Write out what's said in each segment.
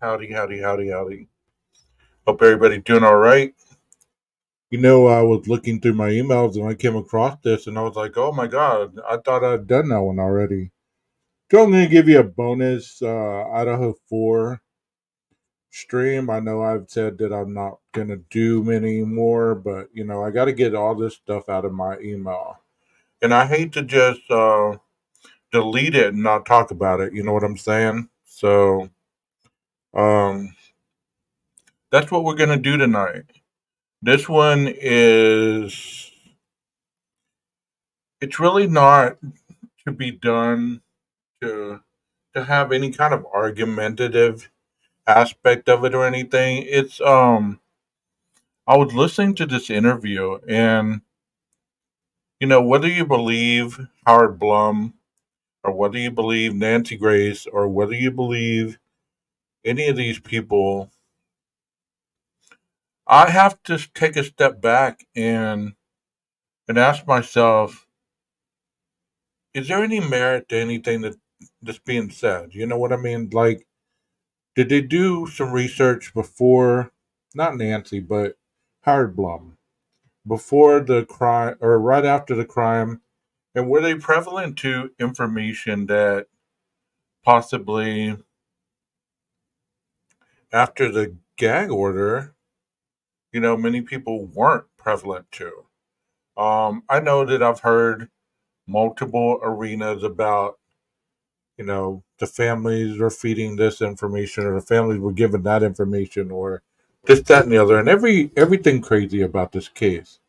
Howdy, howdy, howdy, howdy. Hope everybody doing all right. I was looking through my emails and I came across this and I was like, oh my God, I thought I'd done that one already. So I'm going to give you a bonus Idaho 4 stream. I know I've said that I'm not going to do many more, but, I got to get all this stuff out of my email. And I hate to just delete it and not talk about it. You know what I'm saying? So um, that's what we're going to do tonight. This one is, it's really not to be done to have any kind of argumentative aspect of it or anything. It's I was listening to this interview and whether you believe Howard Blum or whether you believe Nancy Grace or whether you believe any of these people, I have to take a step back and ask myself, is there any merit to anything that's being said? You know what I mean? Like, did they do some research before, not Nancy, but Howard Blum, before the crime or right after the crime? And were they prevalent to information that possibly after the gag order, many people weren't prevalent to? I know that I've heard multiple arenas about the families are feeding this information or the families were given that information or this, that, and the other, and everything crazy about this case.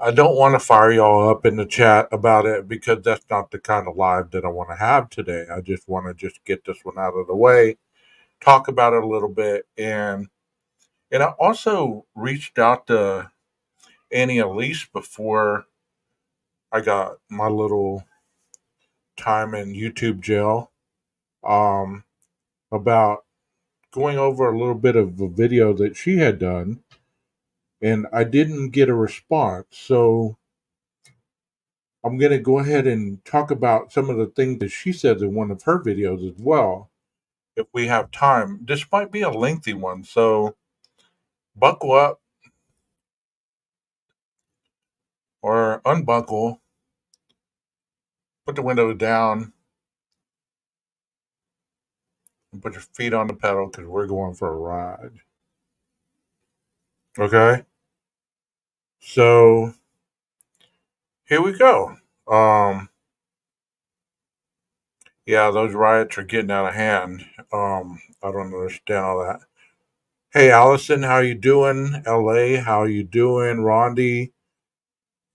I don't want to fire y'all up in the chat about it because that's not the kind of live that I want to have today. I just want to just get this one out of the way, talk about it a little bit, and I also reached out to Annie Elise before I got my little time in YouTube jail, um, about going over a little bit of a video that she had done, and I didn't get a response. So I'm going to go ahead and talk about some of the things that she said in one of her videos as well, if we have time. This might be a lengthy one, so buckle up or unbuckle, put the window down, and put your feet on the pedal because we're going for a ride. Okay? So here we go. Yeah, those riots are getting out of hand. I don't understand all that. Hey, Allison, how you doing? LA, how you doing? Rondi,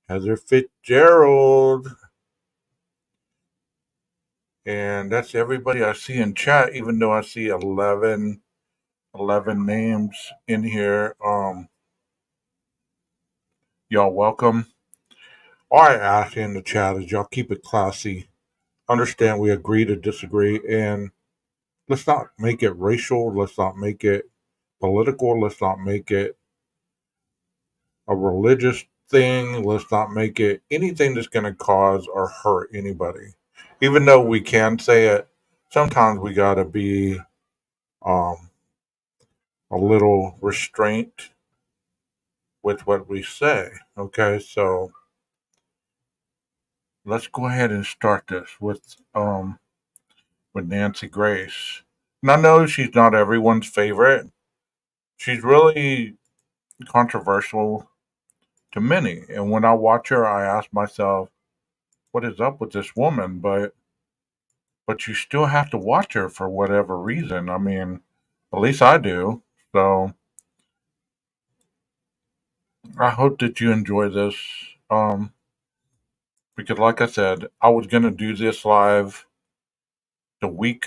Heather Fitzgerald, and that's everybody I see in chat. Even though I see 11 names in here, y'all welcome. All I ask in the chat is y'all keep it classy. Understand we agree to disagree, and let's not make it racial. Let's not make it political. Let's not make it a religious thing. Let's not make it anything that's going to cause or hurt anybody. Even though we can say it, sometimes we got to be um, a little restraint with what we say. Okay, so let's go ahead and start this with Nancy Grace. And I know she's not everyone's favorite. She's really controversial to many. And when I watch her, I ask myself, what is up with this woman? But you still have to watch her for whatever reason. I mean, at least I do. So I hope that you enjoy this. Um, because like I said, I was gonna do this live the week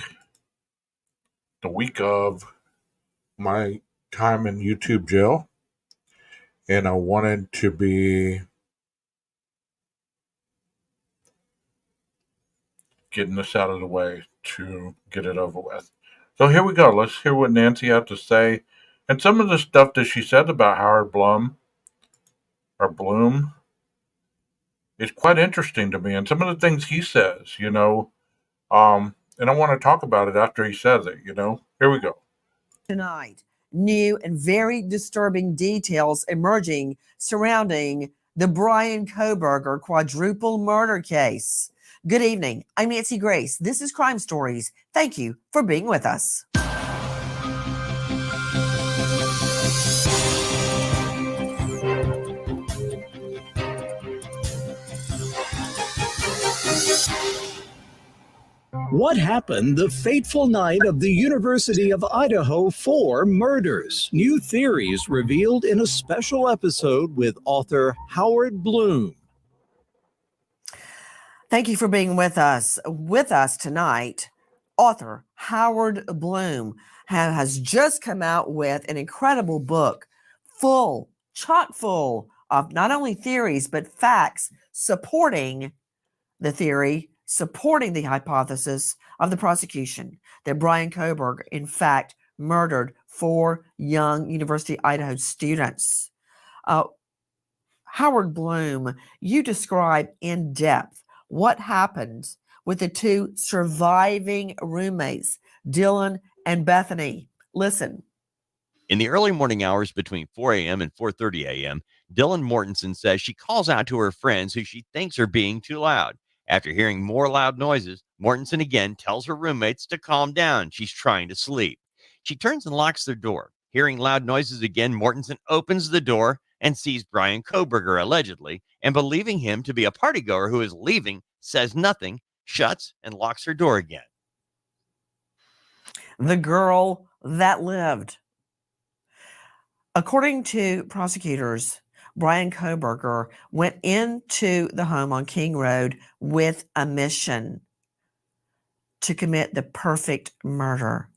the week of my time in YouTube jail, and I wanted to be getting this out of the way to get it over with. So here we go. Let's hear what Nancy had to say, and some of the stuff that she said about Howard Blum or Bloom is quite interesting to me, and some of the things he says. And I want to talk about it after he says it, you know? Here we go. Tonight, new and very disturbing details emerging surrounding the Brian Koberger quadruple murder case. Good evening. I'm Nancy Grace. This is Crime Stories. Thank you for being with us. What happened the fateful night of the University of Idaho 4 murders? New theories revealed in a special episode with author Howard Bloom. Thank you for being with us. With us tonight, author Howard Bloom has just come out with an incredible book chock full of not only theories, but facts supporting the theory, supporting the hypothesis of the prosecution that Brian Koberg, in fact, murdered 4 young University of Idaho students. Uh, Howard Bloom, you describe in depth what happened with the 2 surviving roommates, Dylan and Bethany. Listen. In the early morning hours between 4 a.m. and 4:30 a.m., Dylan Mortensen says she calls out to her friends who she thinks are being too loud. After hearing more loud noises, Mortensen again tells her roommates to calm down. She's trying to sleep. She turns and locks their door. Hearing loud noises again, Mortensen opens the door and sees Brian Koberger, allegedly, and believing him to be a partygoer who is leaving, says nothing, shuts, and locks her door again. The girl that lived. According to prosecutors, Brian Koberger went into the home on King Road with a mission to commit the perfect murder.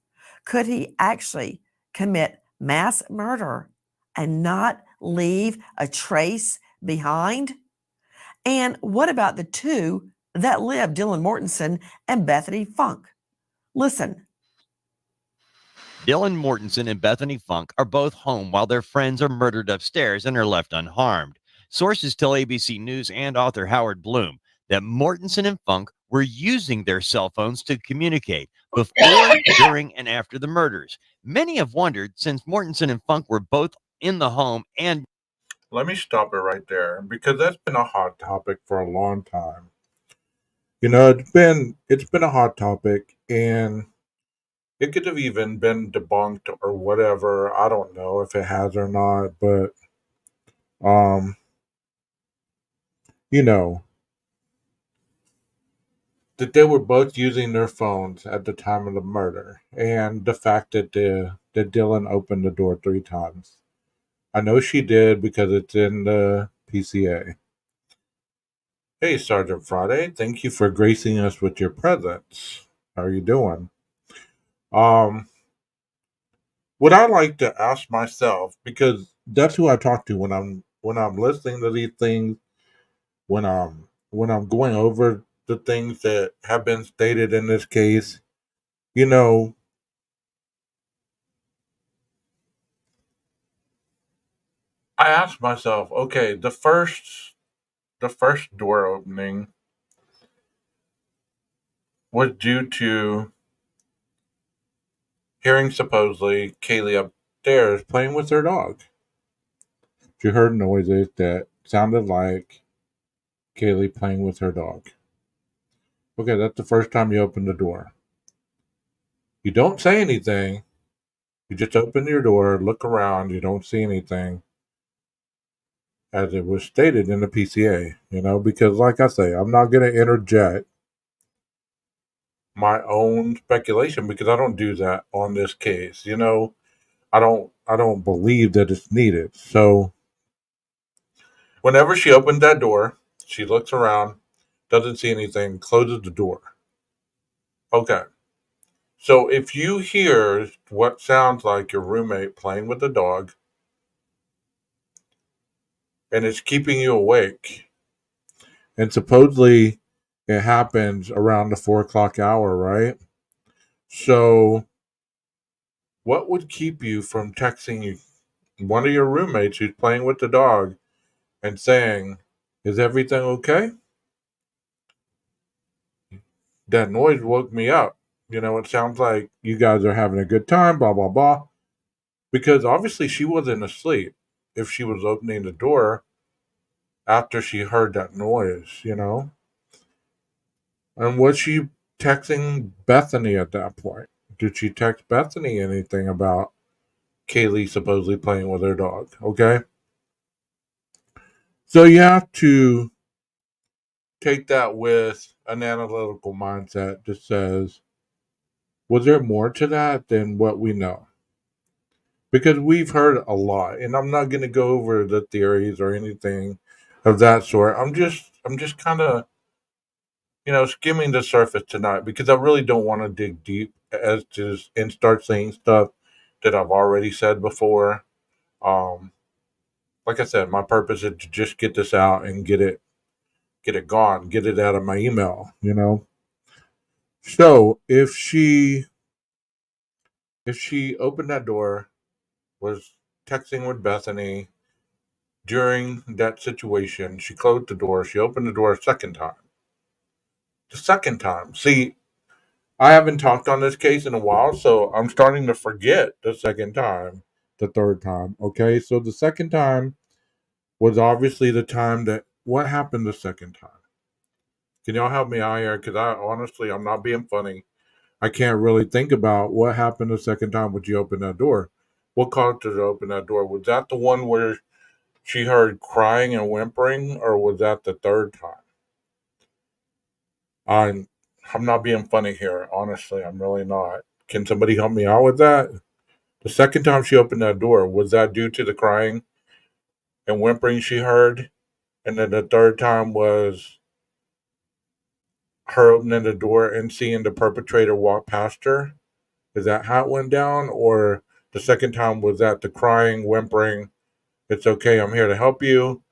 Could he actually commit mass murder and not leave a trace behind? And what about the 2 that lived, Dylan Mortensen and Bethany Funk? Listen. Dylan Mortensen and Bethany Funk are both home while their friends are murdered upstairs and are left unharmed. Sources tell ABC News and author Howard Bloom that Mortensen and Funk were using their cell phones to communicate before, during, and after the murders. Many have wondered, since Mortensen and Funk were both in the home and... Let me stop it right there because that's been a hot topic for a long time. You know, it's been a hot topic, and it could have even been debunked or whatever. I don't know if it has or not, but um, you know, that they were both using their phones at the time of the murder, and the fact that Dylan opened the door 3 times. I know she did because it's in the PCA. Hey, Sergeant Friday, thank you for gracing us with your presence. How are you doing? Um, what I like to ask myself, because that's who I talk to when I'm listening to these things, when I'm going over the things that have been stated in this case, you know, I ask myself, okay, the first door opening was due to hearing supposedly Kaylee upstairs playing with her dog. She heard noises that sounded like Kaylee playing with her dog. Okay, that's the first time you open the door. You don't say anything. You just open your door, look around, you don't see anything, as it was stated in the PCA, because like I say, I'm not going to interject my own speculation because I don't do that on this case. I don't believe that it's needed. So whenever she opens that door, she looks around, doesn't see anything, closes the door. Okay. So if you hear what sounds like your roommate playing with the dog and it's keeping you awake, and supposedly it happens around the 4 o'clock hour, right? So what would keep you from texting one of your roommates who's playing with the dog and saying, "Is everything okay? That noise woke me up." It sounds like you guys are having a good time, blah, blah, blah. Because obviously she wasn't asleep if she was opening the door after she heard that noise. And was she texting Bethany at that point? Did she text Bethany anything about Kaylee supposedly playing with her dog? Okay. So you have to take that with an analytical mindset that says, was there more to that than what we know? Because we've heard a lot, and I'm not going to go over the theories or anything of that sort. I'm just kind of skimming the surface tonight because I really don't want to dig deep as to and start saying stuff that I've already said before. Um, like I said, my purpose is to just get this out and get it gone, get it out of my email. So if she opened that door, was texting with Bethany during that situation, she closed the door, she opened the door a second time. The second time. See, I haven't talked on this case in a while, so I'm starting to forget the second time, the third time. Okay, so the second time was obviously the time that what happened the second time. Can y'all help me out here? Because I honestly, I'm not being funny. I can't really think about what happened the second time when you opened that door. What caused her to open that door? Was that the one where she heard crying and whimpering, or was that the third time? I'm I'm not being funny here. Honestly, I'm really not. Can somebody help me out with that? The second time she opened that door, was that due to the crying and whimpering she heard? And then the third time was her opening the door and seeing the perpetrator walk past her? Is that how it went down? Or the second time was that the crying, whimpering, it's okay, I'm here to help you?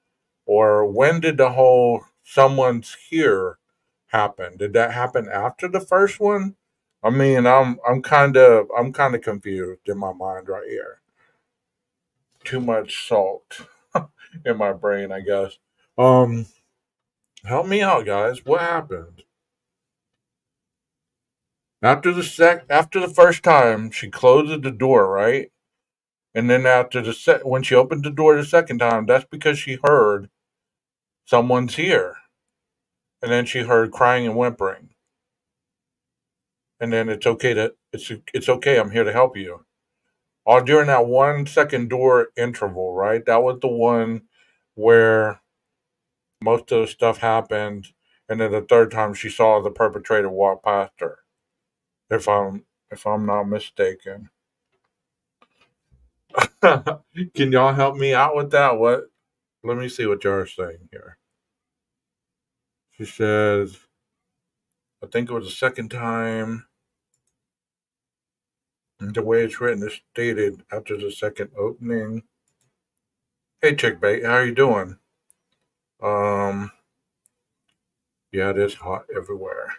Or when did the whole someone's here happen? Did that happen after the first one? I mean, I'm kind of confused in my mind right here. Too much salt in my brain, I guess. Um, Help me out, guys. What happened after the first time she closes the door, right? And then after when she opened the door the second time, that's because she heard someone's here, and then she heard crying and whimpering, and then it's okay. I'm here to help you. All during that 1 second door interval, right? That was the one where most of the stuff happened, and then the third time she saw the perpetrator walk past her. If I'm not mistaken. Can y'all help me out with that? What? Let me see what y'all are saying here. She says, I think it was the second time. The way it's written is stated after the second opening. Hey, Chickbait, how you doing? Um, yeah, it is hot everywhere.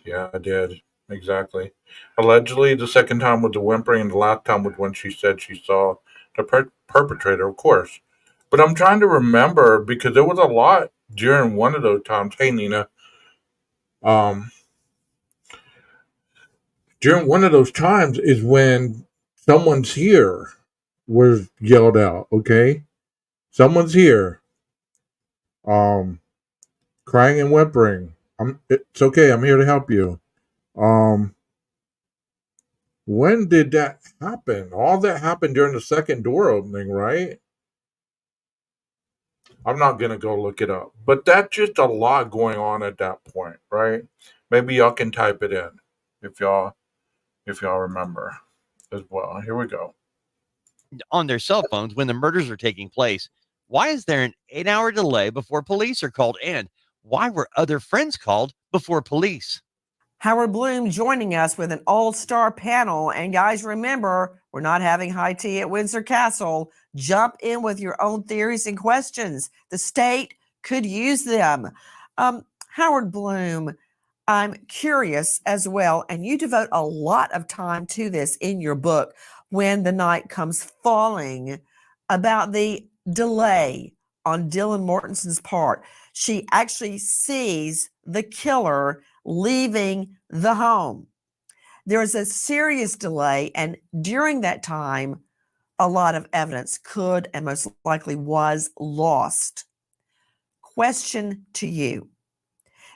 Yeah, I did. Exactly. Allegedly, the second time was the whimpering, and the last time was when she said she saw the perpetrator, of course. But I'm trying to remember because there was a lot during one of those times. Hey, Nina. Um, During one of those times is when someone's here was yelled out. Okay, someone's here. Um, Crying and whimpering. It's okay. I'm here to help you. Um, when did that happen? All that happened during the second door opening, right? I'm not gonna go look it up, but that's just a lot going on at that point, right? Maybe y'all can type it in if y'all remember as well. Here we go. On their cell phones when the murders are taking place. Why is there an 8-hour delay before police are called? And why were other friends called before police? Howard Bloom joining us with an all-star panel. And guys, remember, we're not having high tea at Windsor Castle. Jump in with your own theories and questions. The state could use them. Howard Bloom, I'm curious as well, and you devote a lot of time to this in your book, When the Night Comes Falling, about the delay. on Dylan Mortensen's part. She actually sees the killer leaving the home. There is a serious delay, and during that time, a lot of evidence could and most likely was lost. Question to you.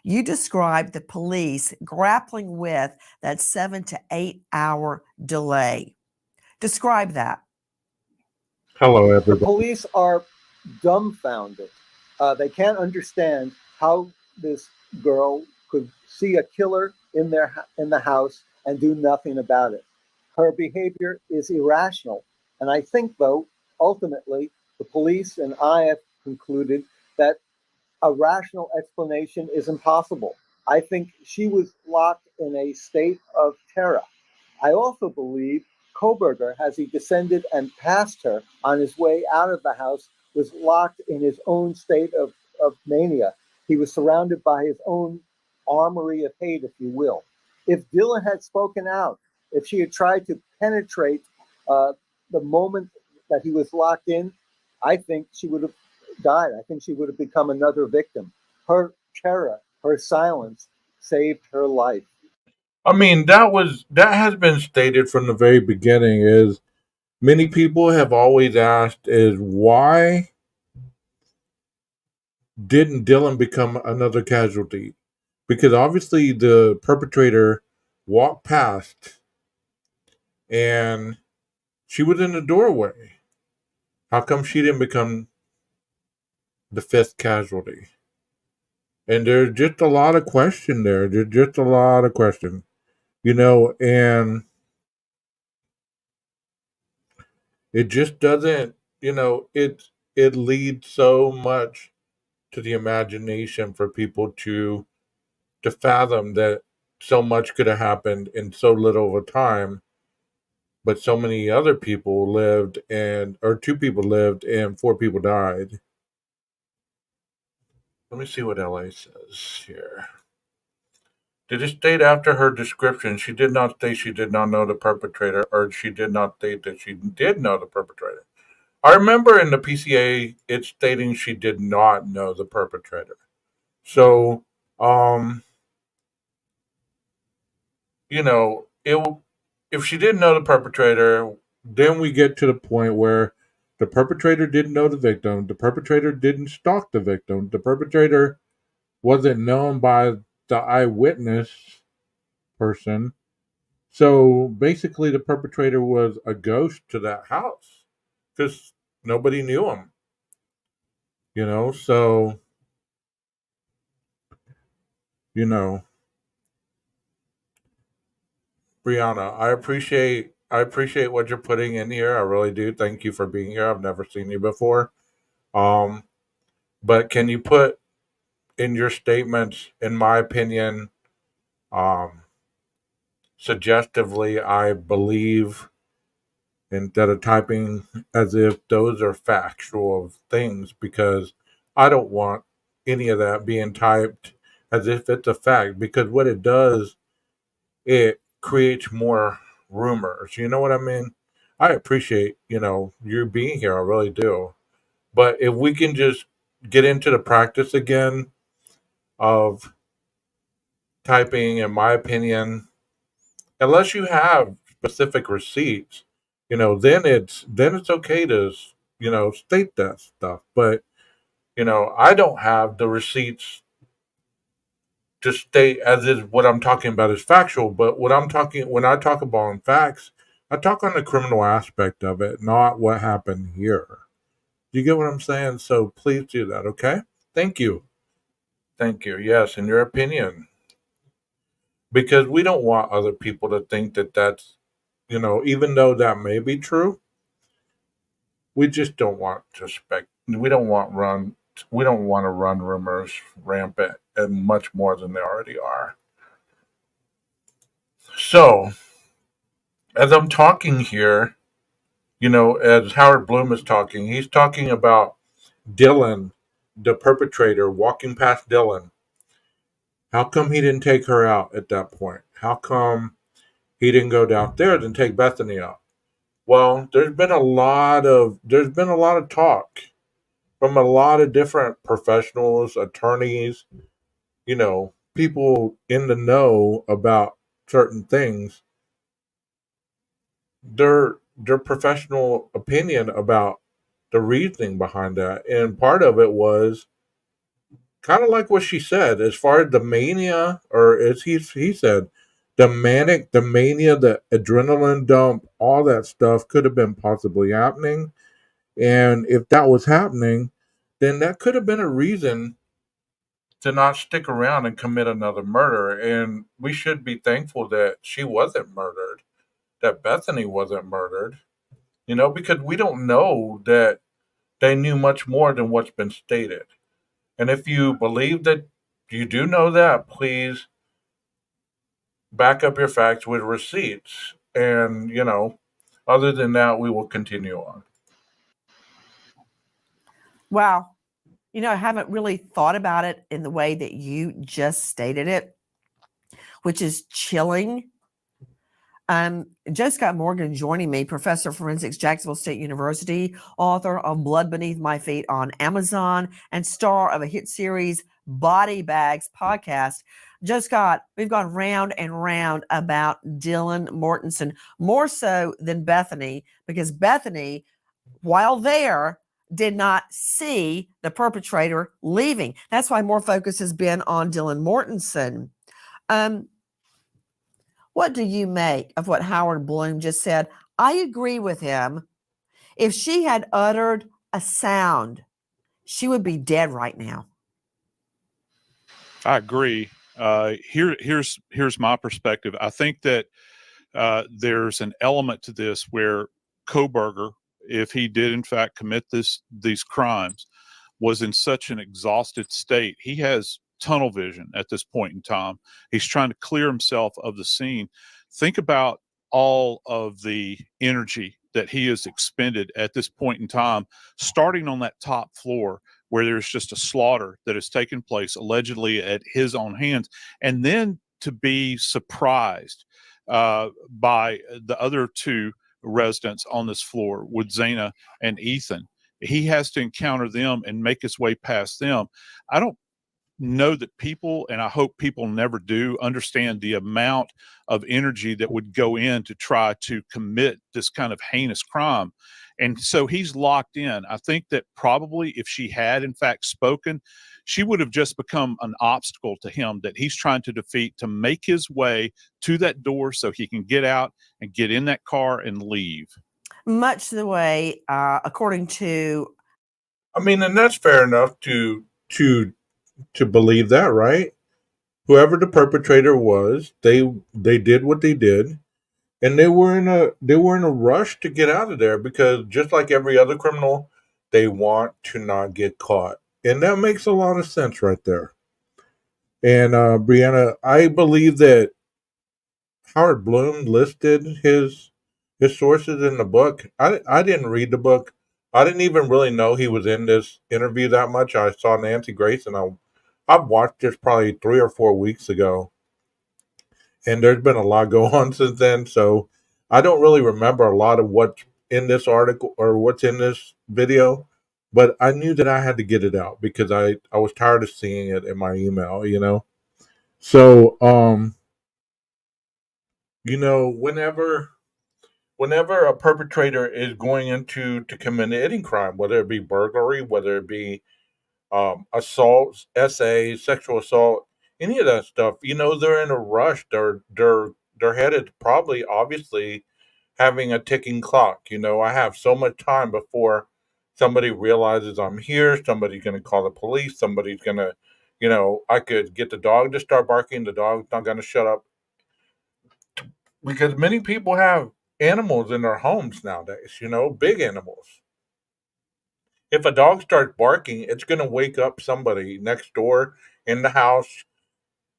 You described the police grappling with that 7 to 8 hour delay. Describe that. Hello, The everybody. police are dumbfounded. They can't understand how this girl could see a killer in the house and do nothing about it. Her behavior is irrational, and I think, though, ultimately, the police and I have concluded that a rational explanation is impossible. I think she was locked in a state of terror. I also believe Koberger, as he descended and passed her on his way out of the house, was locked in his own state of mania. He was surrounded by his own armory of hate, if you will. If Dylan had spoken out, if she had tried to penetrate the moment that he was locked in, I think she would have died. I think she would have become another victim. Her terror, her silence saved her life. I mean, that has been stated from the very beginning. Is many people have always asked is why didn't Dylan become another casualty? Because obviously the perpetrator walked past and she was in the doorway. How come she didn't become the fifth casualty? And there's just a lot of question there. There's just a lot of question, and it just doesn't, it leads so much to the imagination for people to fathom that so much could have happened in so little of a time, but so many other people lived and or two people lived and four people died. Let me see what LA says here. Did it state after her description she did not state she did not know the perpetrator, or she did not state that she did know the perpetrator? I remember in the PCA it's stating she did not know the perpetrator. So, it if she didn't know the perpetrator, then we get to the point where the perpetrator didn't know the victim, the perpetrator didn't stalk the victim, the perpetrator wasn't known by the eyewitness person. So basically, the perpetrator was a ghost to that house because nobody knew him. So you know, Brianna, I appreciate what you're putting in here. I really do. Thank you for being here. I've never seen you before. Um, but can you put in your statements, in my opinion, um, suggestively, I believe, instead of typing as if those are factual things, because I don't want any of that being typed as if it's a fact, because what it does, it creates more rumors. You know what I mean? I appreciate, you being here. I really do. But if we can just get into the practice again of typing, in my opinion, unless you have specific receipts, then it's okay to state that stuff. But I don't have the receipts to state as is what I'm talking about is factual. But when I talk about in facts, I talk on the criminal aspect of it, not what happened here. Do you get what I'm saying? So please do that, okay? Thank you. Thank you. Yes, in your opinion, because we don't want other people to think that that's even though that may be true, we just don't want to we don't want to run rumors rampant and much more than they already are. So, as I'm talking here, as Howard Bloom is talking, he's talking about Dylan, the perpetrator, walking past Dylan. How come he didn't take her out at that point? How come he didn't go downstairs and take Bethany out? Well, there's been a lot of talk from a lot of different professionals, attorneys, people in the know about certain things, their professional opinion about the reasoning behind that. And part of it was kind of like what she said, as far as the mania, or as he said, the mania, the adrenaline dump, all that stuff could have been possibly happening. And if that was happening, then that could have been a reason to not stick around and commit another murder. And we should be thankful that she wasn't murdered, that Bethany wasn't murdered, because we don't know that they knew much more than what's been stated. And if you believe that you do know that, please back up your facts with receipts. And, other than that, we will continue on. Wow. I haven't really thought about it in the way that you just stated it, which is chilling. Joe Scott Morgan joining me, professor of forensics, Jacksonville State University, author of Blood Beneath My Feet on Amazon, and star of a hit series, Body Bags podcast. Joe Scott, we've gone round and round about Dylan Mortensen, more so than Bethany, because Bethany, while there, did not see the perpetrator leaving. That's why more focus has been on Dylan Mortensen. What do you make of what Howard Bloom just said? I agree with him. If she had uttered a sound, she would be dead right now. I agree. Here's my perspective. I think that there's an element to this where Koberger, if he did in fact commit these crimes, was in such an exhausted state. He has tunnel vision at this point in time. He's trying to clear himself of the scene. Think about all of the energy that he has expended at this point in time, starting on that top floor where there's just a slaughter that has taken place allegedly at his own hands, and then to be surprised by the other two residents on this floor with Zana and Ethan. He has to encounter them and make his way past them. I don't know that people, and I hope people never do, understand the amount of energy that would go in to try to commit this kind of heinous crime. And so he's locked in. I think that probably if she had in fact spoken, she would have just become an obstacle to him that he's trying to defeat, to make his way to that door so he can get out and get in that car and leave. Much the way, according to, And that's fair enough to believe that, right? Whoever the perpetrator was, they did what they did, and they were in a rush to get out of there, because just like every other criminal, they want to not get caught, and that makes a lot of sense right there. And Brianna, I believe that Howard Bloom listed his sources in the book. I didn't read the book. I didn't even really know he was in this interview that much. I saw Nancy Grace, and I watched this probably 3 or 4 weeks ago, and there's been a lot go on since then. So I don't really remember a lot of what's in this article or what's in this video, but I knew that I had to get it out because I was tired of seeing it in my email. So whenever a perpetrator is going into to commit any crime, whether it be burglary, whether it be assault, SA, sexual assault, any of that stuff, they're in a rush. They're headed probably, obviously, having a ticking clock. I have so much time before somebody realizes I'm here. Somebody's going to call the police. Somebody's going to, I could get the dog to start barking. The dog's not going to shut up, because many people have animals in their homes nowadays. Big animals. If a dog starts barking, it's going to wake up somebody next door in the house,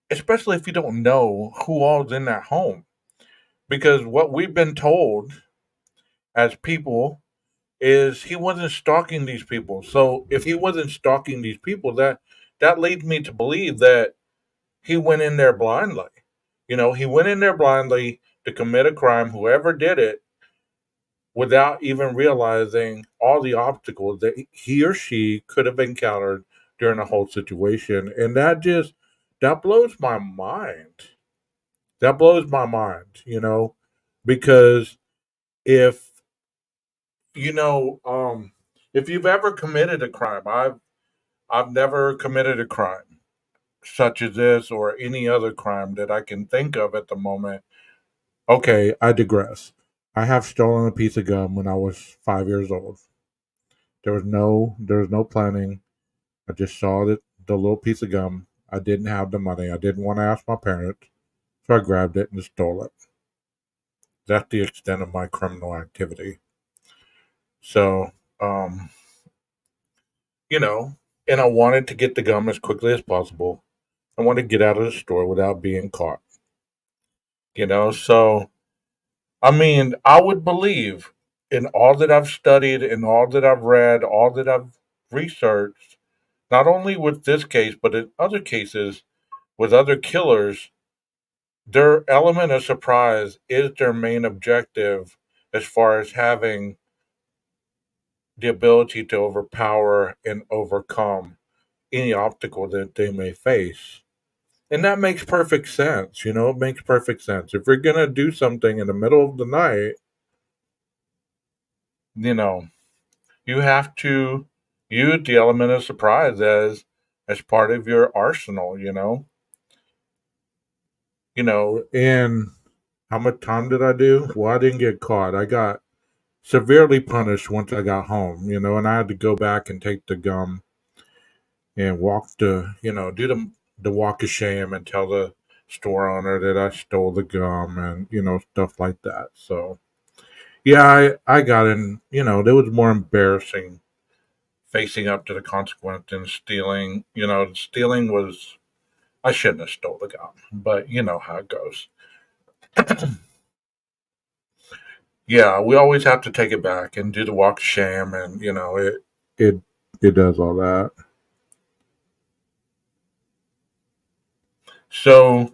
especially if you don't know who all's in that home. Because what we've been told as people is he wasn't stalking these people. So if he wasn't stalking these people, that leads me to believe that he went in there blindly. He went in there blindly to commit a crime. Whoever did it, without even realizing all the obstacles that he or she could have encountered during the whole situation. And that blows my mind. That blows my mind, because if, you know, if you've ever committed a crime, I've never committed a crime such as this or any other crime that I can think of at the moment. Okay, I digress. I have stolen a piece of gum when I was 5 years old. There was no planning. I just saw the little piece of gum. I didn't have the money. I didn't want to ask my parents, so I grabbed it and stole it. That's the extent of my criminal activity. So, um, you know, and I wanted to get the gum as quickly as possible. I wanted to get out of the store without being caught. So I mean, I would believe in all that I've studied, in all that I've read, all that I've researched, not only with this case, but in other cases with other killers, their element of surprise is their main objective as far as having the ability to overpower and overcome any obstacle that they may face. And that makes perfect sense, it makes perfect sense. If you're going to do something in the middle of the night, you know, you have to use the element of surprise as part of your arsenal, and how much time did I do? Well, I didn't get caught. I got severely punished once I got home, and I had to go back and take the gum and do the walk of shame and tell the store owner that I stole the gum and, stuff like that. So, yeah, I got in, there was more embarrassing facing up to the consequence and stealing. Stealing was, I shouldn't have stole the gum, but you know how it goes. Yeah, we always have to take it back and do the walk of shame, and it it does all that. So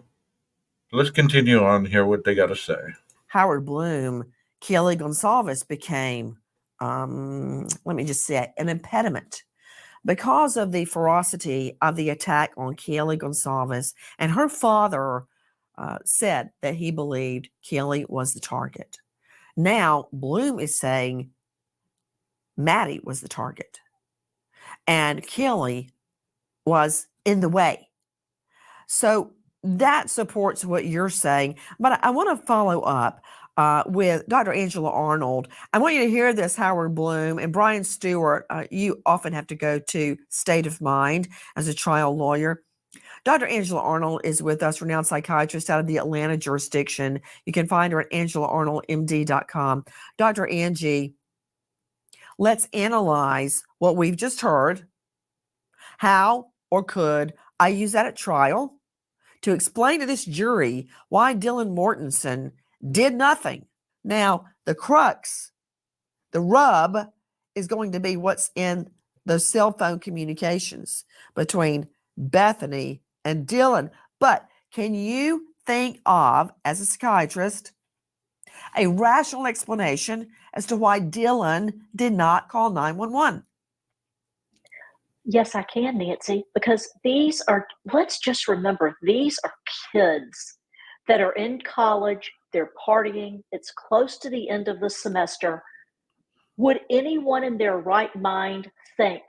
let's continue on here. What they got to say. Howard Bloom, Kelly Gonsalves became, let me just say, an impediment because of the ferocity of the attack on Kelly Gonsalves. And her father said that he believed Kelly was the target. Now, Bloom is saying Maddie was the target and Kelly was in the way. So that supports what you're saying. But I want to follow up with Dr. Angela Arnold. I want you to hear this, Howard Bloom and Brian Stewart. You often have to go to State of Mind as a trial lawyer. Dr. Angela Arnold is with us, renowned psychiatrist out of the Atlanta jurisdiction. You can find her at angelaarnoldmd.com. Dr. Angie, let's analyze what we've just heard. How or could I use that at trial to explain to this jury why Dylan Mortensen did nothing? Now, the crux, the rub, is going to be what's in those cell phone communications between Bethany and Dylan. But can you think of, as a psychiatrist, a rational explanation as to why Dylan did not call 911? Yes, I can, Nancy, because let's just remember, these are kids that are in college, they're partying, it's close to the end of the semester. Would anyone in their right mind think,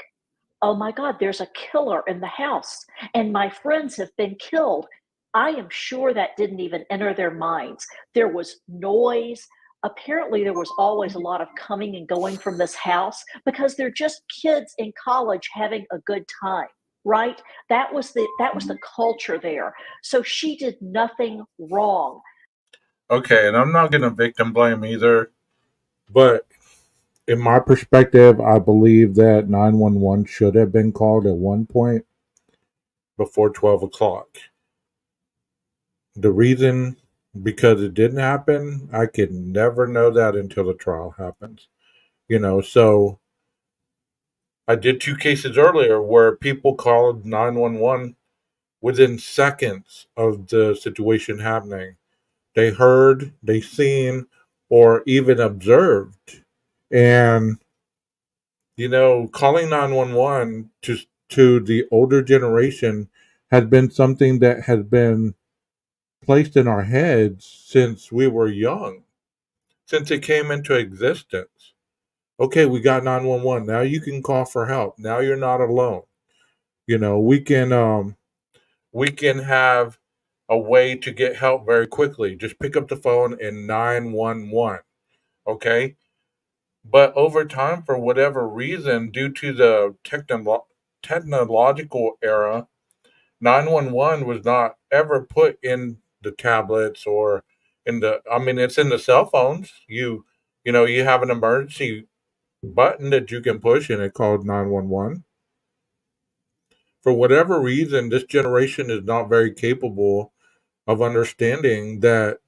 oh my God, there's a killer in the house and my friends have been killed? I am sure that didn't even enter their minds. There was noise. Apparently, there was always a lot of coming and going from this house because they're just kids in college having a good time, right? That was the culture there. So she did nothing wrong. Okay, and I'm not going to victim blame either, but in my perspective, I believe that 911 should have been called at one point before 12 o'clock. The reason, because it didn't happen, I could never know that until the trial happens. So I did two cases earlier where people called 911 within seconds of the situation happening. They heard, they seen, or even observed And calling 911 to the older generation has been something that has been placed in our heads since we were young, since it came into existence. Okay, we got 911. Now you can call for help. Now you're not alone. We can have a way to get help very quickly. Just pick up the phone and 911. Okay? But over time, for whatever reason, due to the technological era, 911 was not ever put in the tablets or I mean, it's in the cell phones. You have an emergency button that you can push and it called 911. For whatever reason, this generation is not very capable of understanding that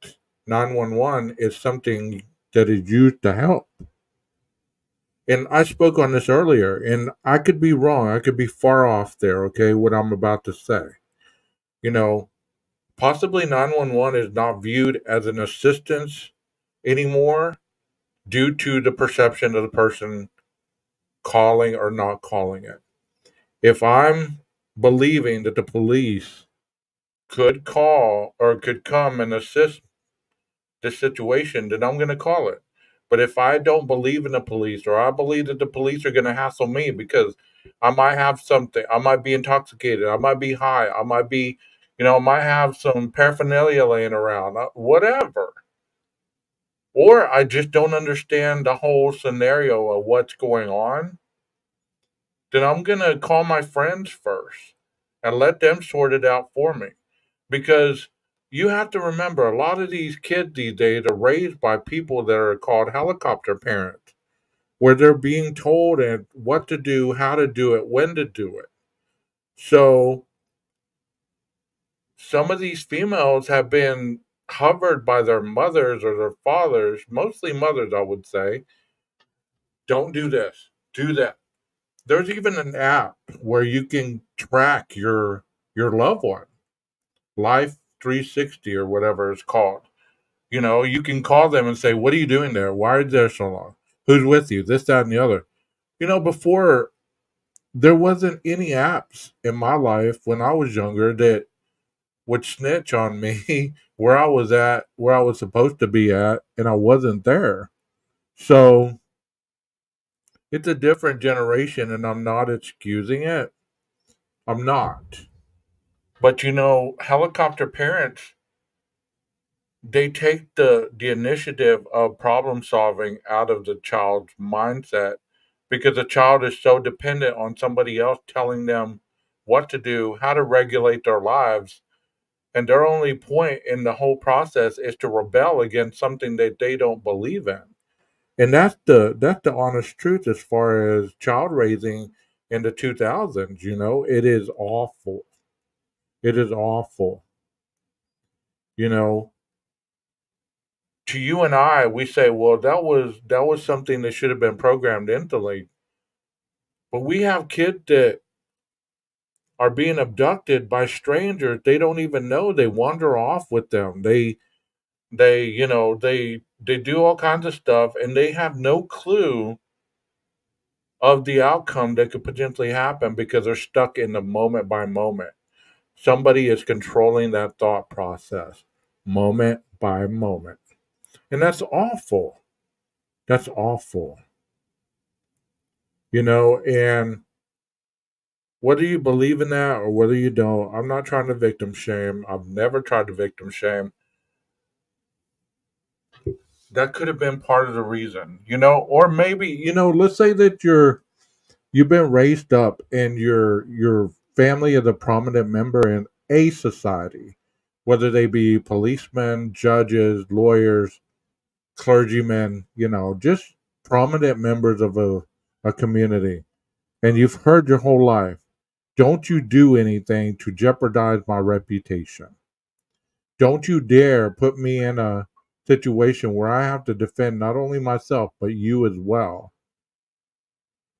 911 is something that is used to help. And I spoke on this earlier, and I could be wrong. I could be far off there, okay, what I'm about to say. You know, Possibly 911 is not viewed as an assistance anymore due to the perception of the person calling or not calling it. If I'm believing that the police could call or could come and assist this situation, then I'm going to call it. But if I don't believe in the police, or I believe that the police are going to hassle me because I might have something, I might be intoxicated, I might be high, I might be, I might have some paraphernalia laying around, whatever. Or I just don't understand the whole scenario of what's going on, then I'm going to call my friends first and let them sort it out for me. Because you have to remember, a lot of these kids these days are raised by people that are called helicopter parents, where they're being told and what to do, how to do it, when to do it. So some of these females have been hovered by their mothers or their fathers, mostly mothers, I would say. Don't do this, do that. There's even an app where you can track your loved one, Life 360 or whatever it's called. You can call them and say, "What are you doing there? Why are you there so long? Who's with you?" This, that, and the other. Before there wasn't any apps in my life when I was younger that would snitch on me where I was at, where I was supposed to be at, and I wasn't there. So it's a different generation, and I'm not excusing it. I'm not. But helicopter parents, they take the initiative of problem solving out of the child's mindset because the child is so dependent on somebody else telling them what to do, how to regulate their lives, and their only point in the whole process is to rebel against something that they don't believe in. And that's the honest truth as far as child raising in the 2000s. It is awful. It is awful. You know, to you and I, we say, well, that was something that should have been programmed into like. But we have kids that are being abducted by strangers. They don't even know. They wander off with them. They do all kinds of stuff, and they have no clue of the outcome that could potentially happen because they're stuck in the moment by moment. Somebody is controlling that thought process, moment by moment, and that's awful. That's awful. And whether you believe in that or whether you don't, I'm not trying to victim shame. I've never tried to victim shame. That could have been part of the reason, or maybe, let's say that you've been raised up and your family is a prominent member in a society, whether they be policemen, judges, lawyers, clergymen, just prominent members of a community. And you've heard your whole life, don't you do anything to jeopardize my reputation. Don't you dare put me in a situation where I have to defend not only myself, but you as well.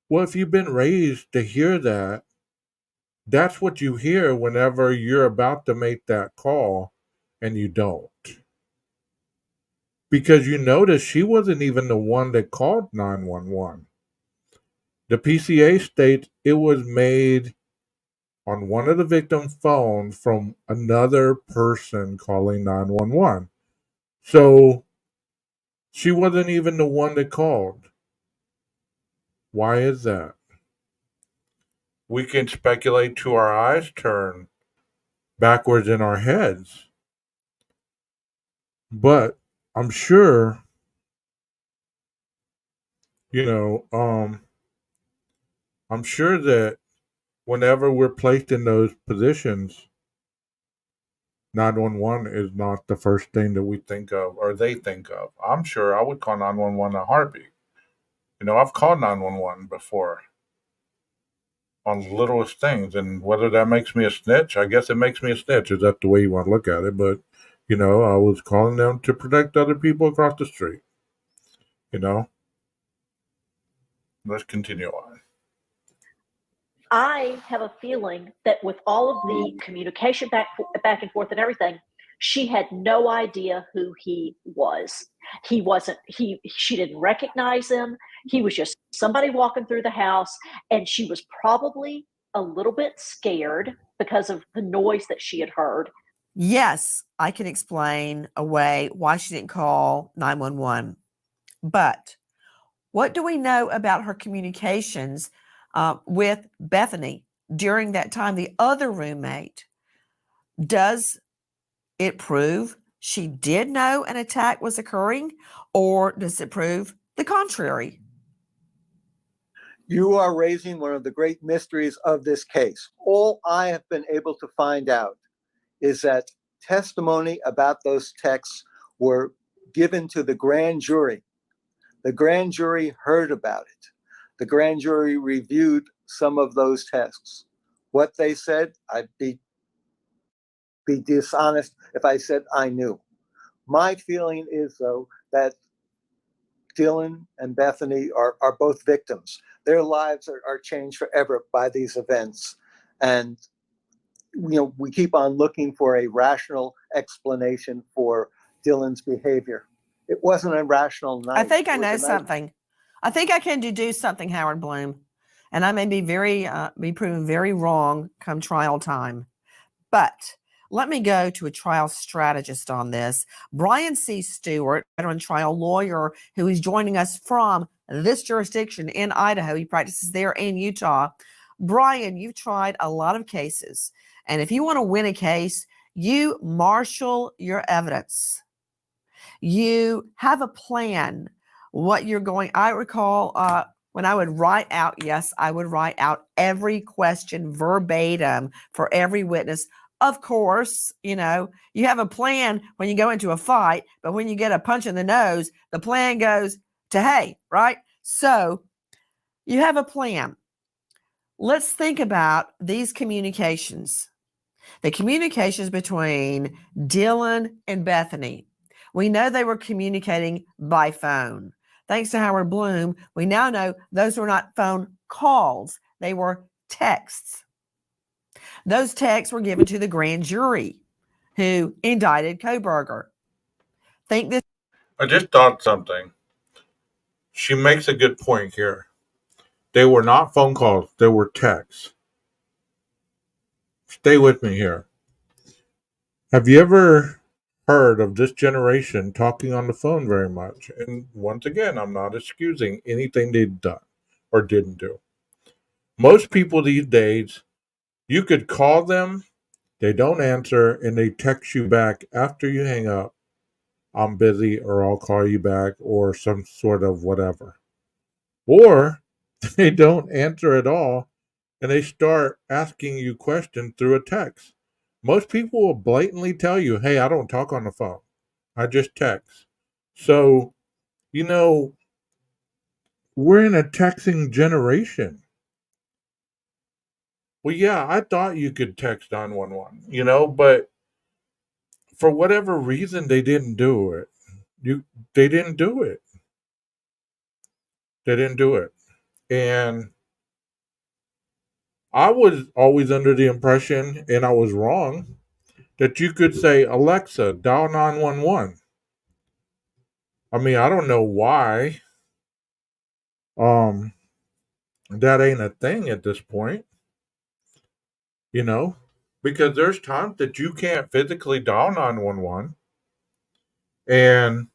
Well, if you've been raised to hear that, that's what you hear whenever you're about to make that call and you don't. because you notice she wasn't even the one that called 911. The PCA states it was made on one of the victim's phones from another person calling 911. So she wasn't even the one that called. Why is that? We can speculate till our eyes turn backwards in our heads. But I'm sure, you know, I'm sure that whenever we're placed in those positions, 911 is not the first thing that we think of or they think of. I'm sure I would call 911 in a heartbeat. I've called 911 before on the littlest things, and whether that makes me a snitch, I guess it makes me a snitch. Is that the way you want to look at it? But, I was calling them to protect other people across the street. You know, let's continue on. I have a feeling that with all of the communication back and forth and everything, she had no idea who he was. He wasn't she didn't recognize him. He was just somebody walking through the house, and she was probably a little bit scared because of the noise that she had heard. Yes, I can explain away why she didn't call 911. But what do we know about her communications with Bethany during that time, the other roommate? Does it prove she did know an attack was occurring, or does it prove the contrary? You are raising one of the great mysteries of this case. All I have been able to find out is that testimony about those texts were given to the grand jury. The grand jury heard about it. The grand jury reviewed some of those texts. What they said, I'd be dishonest if I said I knew. My feeling is, though, that Dylan and Bethany are both victims. Their lives are changed forever by these events. And, we keep on looking for a rational explanation for Dylan's behavior. It wasn't a rational night. I think I know something. I think I can deduce something, Howard Bloom. And I may be be proven very wrong come trial time. But let me go to a trial strategist on this. Brian C. Stewart, veteran trial lawyer who is joining us from this jurisdiction in Idaho. He practices there in Utah. Brian, you've tried a lot of cases. And if you want to win a case, you marshal your evidence. You have a plan, what you're going. I recall when I would write out, yes, I would write out every question verbatim for every witness. Of course, you have a plan when you go into a fight, but when you get a punch in the nose, the plan goes to hay, right? So you have a plan. Let's think about these communications. The communications between Dylan and Bethany. We know they were communicating by phone. Thanks to Howard Bloom, we now know those were not phone calls. They were texts. Those texts were given to the grand jury who indicted Koberger. I just thought something. She makes a good point here. They were not phone calls, they were texts. Stay with me here. Have you ever heard of this generation talking on the phone very much? And once again, I'm not excusing anything they've done or didn't do. Most people these days, you could call them, they don't answer, and they text you back after you hang up, I'm busy, or I'll call you back, or some sort of whatever. Or they don't answer at all and they start asking you questions through a text. Most people will blatantly tell you, hey, I don't talk on the phone. I just text. So, you know, we're in a texting generation. Well, yeah, I thought you could text 911, but for whatever reason, they didn't do it. They didn't do it. They didn't do it. And I was always under the impression, and I was wrong, that you could say, Alexa, dial 911. I mean, I don't know why um that ain't a thing at this point, you know? Because there's times that you can't physically dial 911, and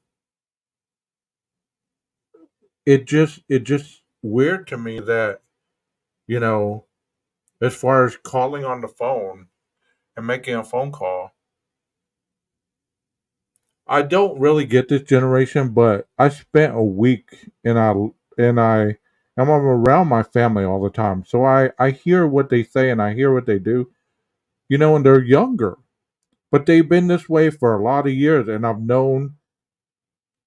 it just weird to me that, you know, as far as calling on the phone and making a phone call, I don't really get this generation, but I spent a week and I'm around my family all the time. So I hear what they say and I hear what they do, and they're younger. But they've been this way for a lot of years, and I've known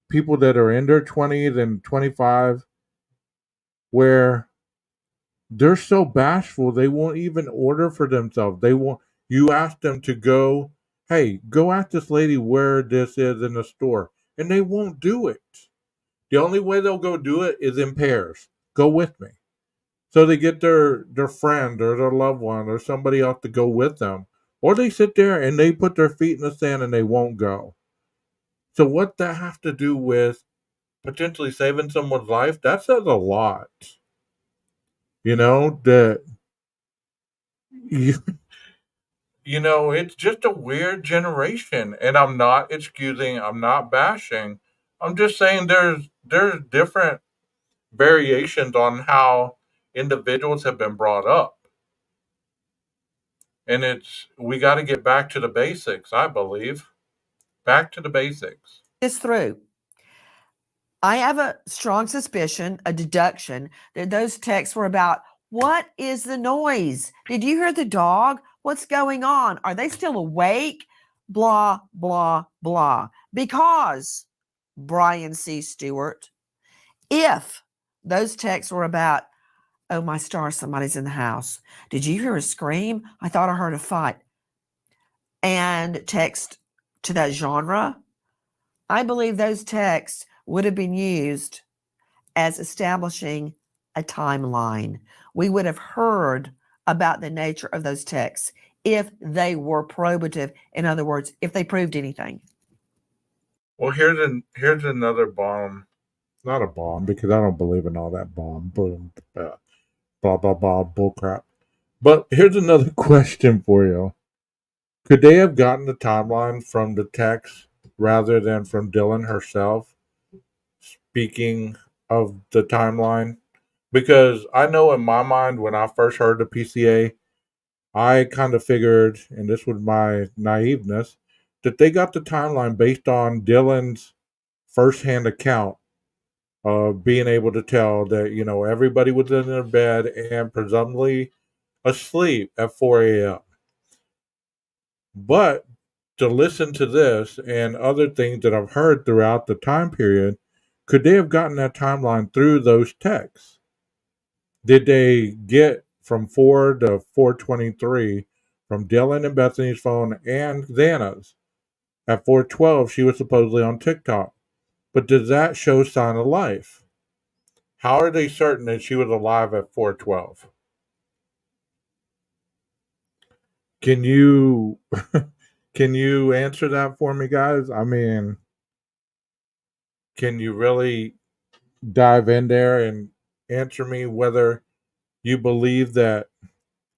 people that are in their 20s and 25 where they're so bashful they won't even order for themselves. They won't. You ask them to go, hey, go ask this lady where this is in the store, and they won't do it. The only way they'll go do it is in pairs. Go with me. So they get their friend or their loved one or somebody else to go with them. Or they sit there and they put their feet in the sand and they won't go. So what that have to do with potentially saving someone's life? That says a lot. That you it's just a weird generation. And I'm not excusing, I'm not bashing. I'm just saying there's different variations on how individuals have been brought up. And we got to get back to the basics, I believe. Back to the basics. This through. I have a strong suspicion, a deduction, that those texts were about what is the noise? Did you hear the dog? What's going on? Are they still awake? Blah, blah, blah. Because, Brian C. Stewart, if those texts were about, oh my stars, somebody's in the house. Did you hear a scream? I thought I heard a fight. And text to that genre, I believe those texts would have been used as establishing a timeline. We would have heard about the nature of those texts if they were probative. In other words, if they proved anything. Well, here's another bomb. Not a bomb because I don't believe in all that bomb, boom, blah blah blah, bullcrap. But here's another question for you: could they have gotten the timeline from the text rather than from Dylan herself? Speaking of the timeline, because I know in my mind when I first heard the PCA, I kind of figured, and this was my naiveness, that they got the timeline based on Dylan's firsthand account of being able to tell that, everybody was in their bed and presumably asleep at 4 a.m. But to listen to this and other things that I've heard throughout the time period, could they have gotten that timeline through those texts? Did they get from 4 to 4:23 from Dylan and Bethany's phone and Xana's? At 4:12, she was supposedly on TikTok. But does that show sign of life? How are they certain that she was alive at 4:12? Can you can you answer that for me, guys? I mean, can you really dive in there and answer me whether you believe that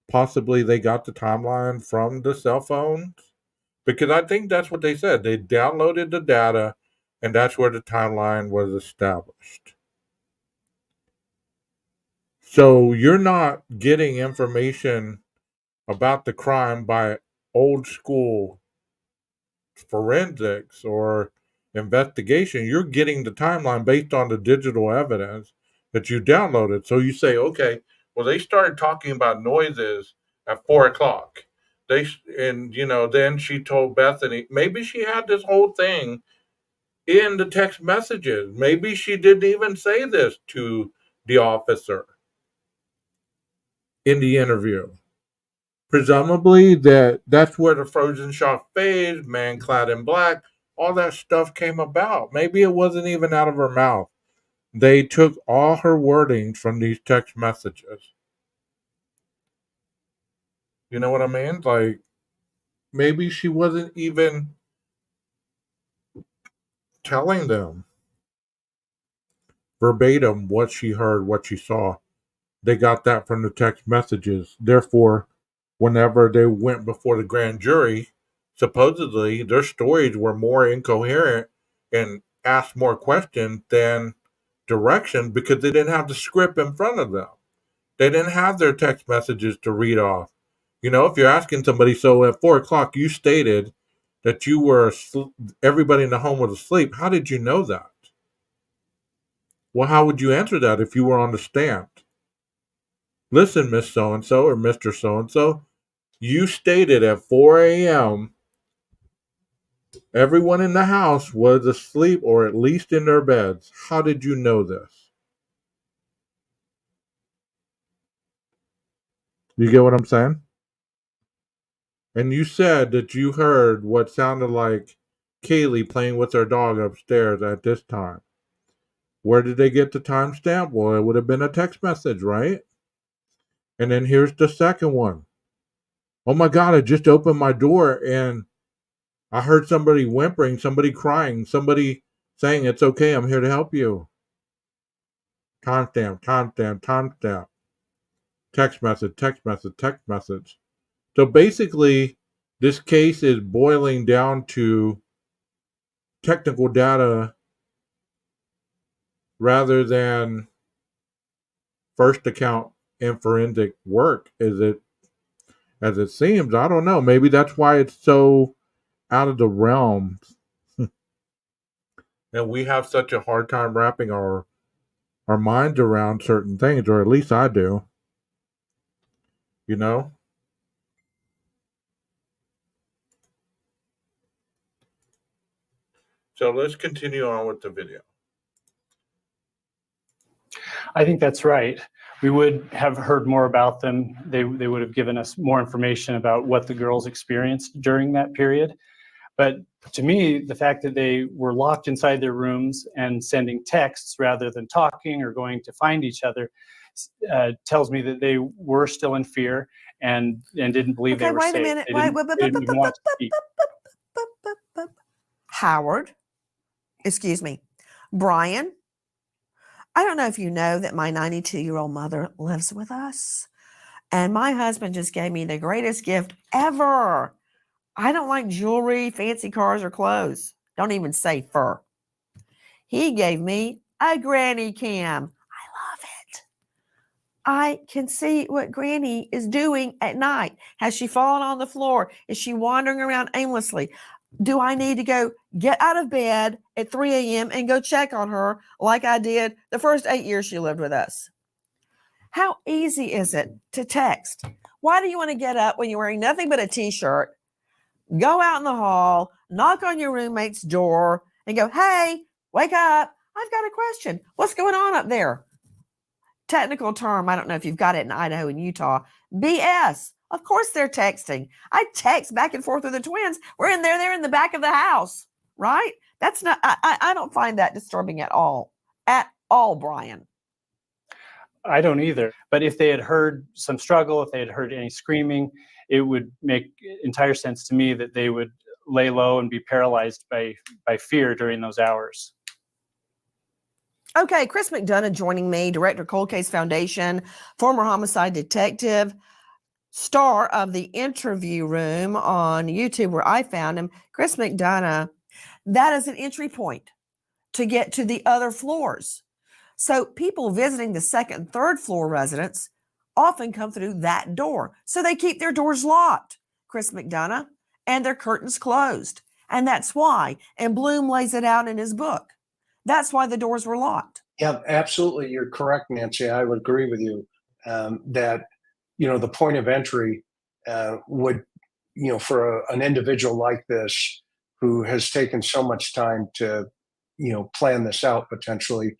possibly they got the timeline from the cell phones? Because I think that's what they said. They downloaded the data, and that's where the timeline was established. So you're not getting information about the crime by old school forensics or investigation. You're getting the timeline based on the digital evidence that you downloaded. So you say, okay, well, they started talking about noises at 4 o'clock. Then she told Bethany, maybe she had this whole thing in the text messages. Maybe she didn't even say this to the officer in the interview. Presumably that's where the frozen shock phase, man clad in black, all that stuff came about. Maybe it wasn't even out of her mouth. They took all her wordings from these text messages. You know what I mean? Like maybe she wasn't even telling them. verbatim what she heard, what she saw. They got that from the text messages. Therefore, whenever they went before the grand jury, supposedly their stories were more incoherent and asked more questions than direction because they didn't have the script in front of them. They didn't have their text messages to read off. You know, if you're asking somebody, so at 4 o'clock you stated that you were everybody in the home was asleep. How did you know that? Well, how would you answer that if you were on the stand? Listen, Miss So and so or Mr. So and so, you stated at 4 a.m. everyone in the house was asleep or at least in their beds. How did you know this? You get what I'm saying? And you said that you heard what sounded like Kaylee playing with her dog upstairs at this time. Where did they get the timestamp? Well, it would have been a text message, right? And then here's the second one. Oh my God, I just opened my door and I heard somebody whimpering, somebody crying, somebody saying, "It's okay, I'm here to help you." Timestamp, timestamp, timestamp. Text message, text message, text message. So basically, this case is boiling down to technical data rather than first account and forensic work, as it seems. I don't know. Maybe that's why it's so out of the realm. And we have such a hard time wrapping our minds around certain things, or at least I do. You know? So let's continue on with the video. I think that's right. We would have heard more about them. They would have given us more information about what the girls experienced during that period. But to me, the fact that they were locked inside their rooms and sending texts rather than talking or going to find each other tells me that they were still in fear and didn't believe they were safe. Wait a minute. They didn't even want to speak. Howard, excuse me, Brian, I don't know if you know that my 92-year-old mother lives with us. And my husband just gave me the greatest gift ever. I don't like jewelry, fancy cars, or clothes. Don't even say fur. He gave me a granny cam. I love it. I can see what Granny is doing at night. Has she fallen on the floor? Is she wandering around aimlessly? Do I need to go get out of bed at 3 a.m. and go check on her like I did the first 8 years she lived with us? How easy is it to text? Why do you want to get up when you're wearing nothing but a t-shirt, go out in the hall, knock on your roommate's door, and go, "Hey, wake up. I've got a question. What's going on up there?" Technical term, I don't know if you've got it in Idaho and Utah, BS. Of course they're texting. I text back and forth with the twins. We're in there, they're in the back of the house, right? That's not, I don't find that disturbing at all, Brian. I don't either. But if they had heard some struggle, if they had heard any screaming, it would make entire sense to me that they would lay low and be paralyzed by fear during those hours. Okay, Chris McDonough joining me, director, Cold Case Foundation, former homicide detective, star of the Interview Room on YouTube where I found him. Chris McDonough, that is an entry point to get to the other floors. So people visiting the second and third floor residents often come through that door. So they keep their doors locked, Chris McDonough, and their curtains closed. And that's why, and Bloom lays it out in his book. That's why the doors were locked. Yeah, absolutely. You're correct, Nancy. I would agree with you that, the point of entry would, for an individual like this who has taken so much time to, plan this out potentially,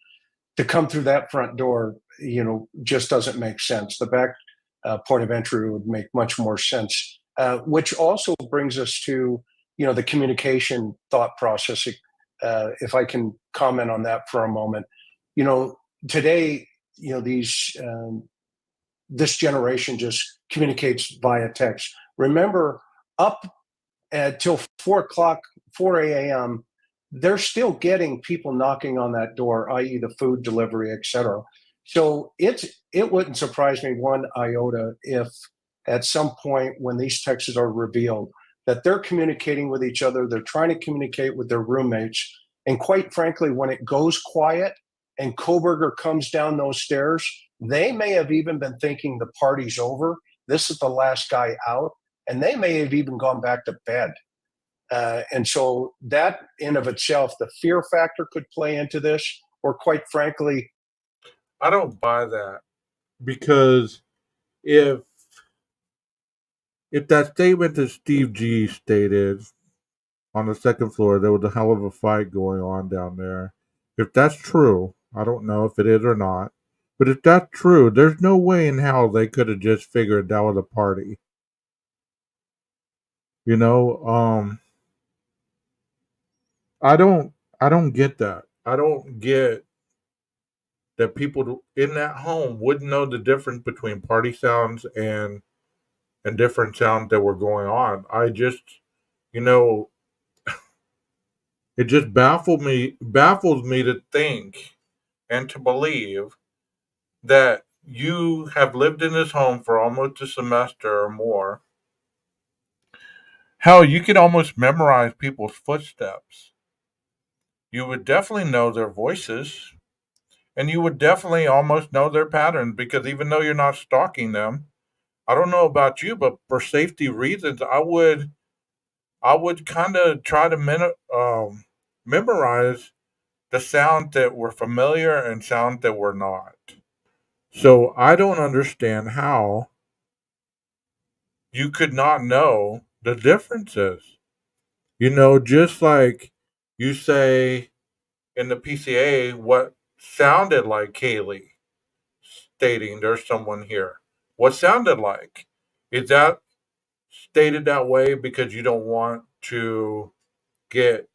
to come through that front door, just doesn't make sense. The back point of entry would make much more sense, which also brings us to, the communication thought process. If I can comment on that for a moment, today, this generation just communicates via text. Remember, up till 4 a.m., they're still getting people knocking on that door, i.e., the food delivery, etc. So it wouldn't surprise me one iota if at some point when these texts are revealed that they're communicating with each other, they're trying to communicate with their roommates, and quite frankly, when it goes quiet and Koberger comes down those stairs, they may have even been thinking the party's over. This is the last guy out, and they may have even gone back to bed. And so that in of itself, the fear factor could play into this, or quite frankly, I don't buy that because if that statement that Steve G stated on the second floor, there was a hell of a fight going on down there. If that's true, I don't know if it is or not, but if that's true, there's no way in hell they could have just figured that was a party. You know, I don't, I don't get that. I don't get that people in that home wouldn't know the difference between party sounds and different sounds that were going on. I just, you know, it just baffles me to think and to believe that you have lived in this home for almost a semester or more. Hell, you could almost memorize people's footsteps. You would definitely know their voices, and you would definitely almost know their patterns because even though you're not stalking them, I don't know about you, but for safety reasons, I would kind of try to memorize the sounds that were familiar and sounds that were not. So I don't understand how you could not know the differences. Just like you say in the PCA what sounded like Kaylee stating there's someone here. What sounded like? Is that stated that way because you don't want to get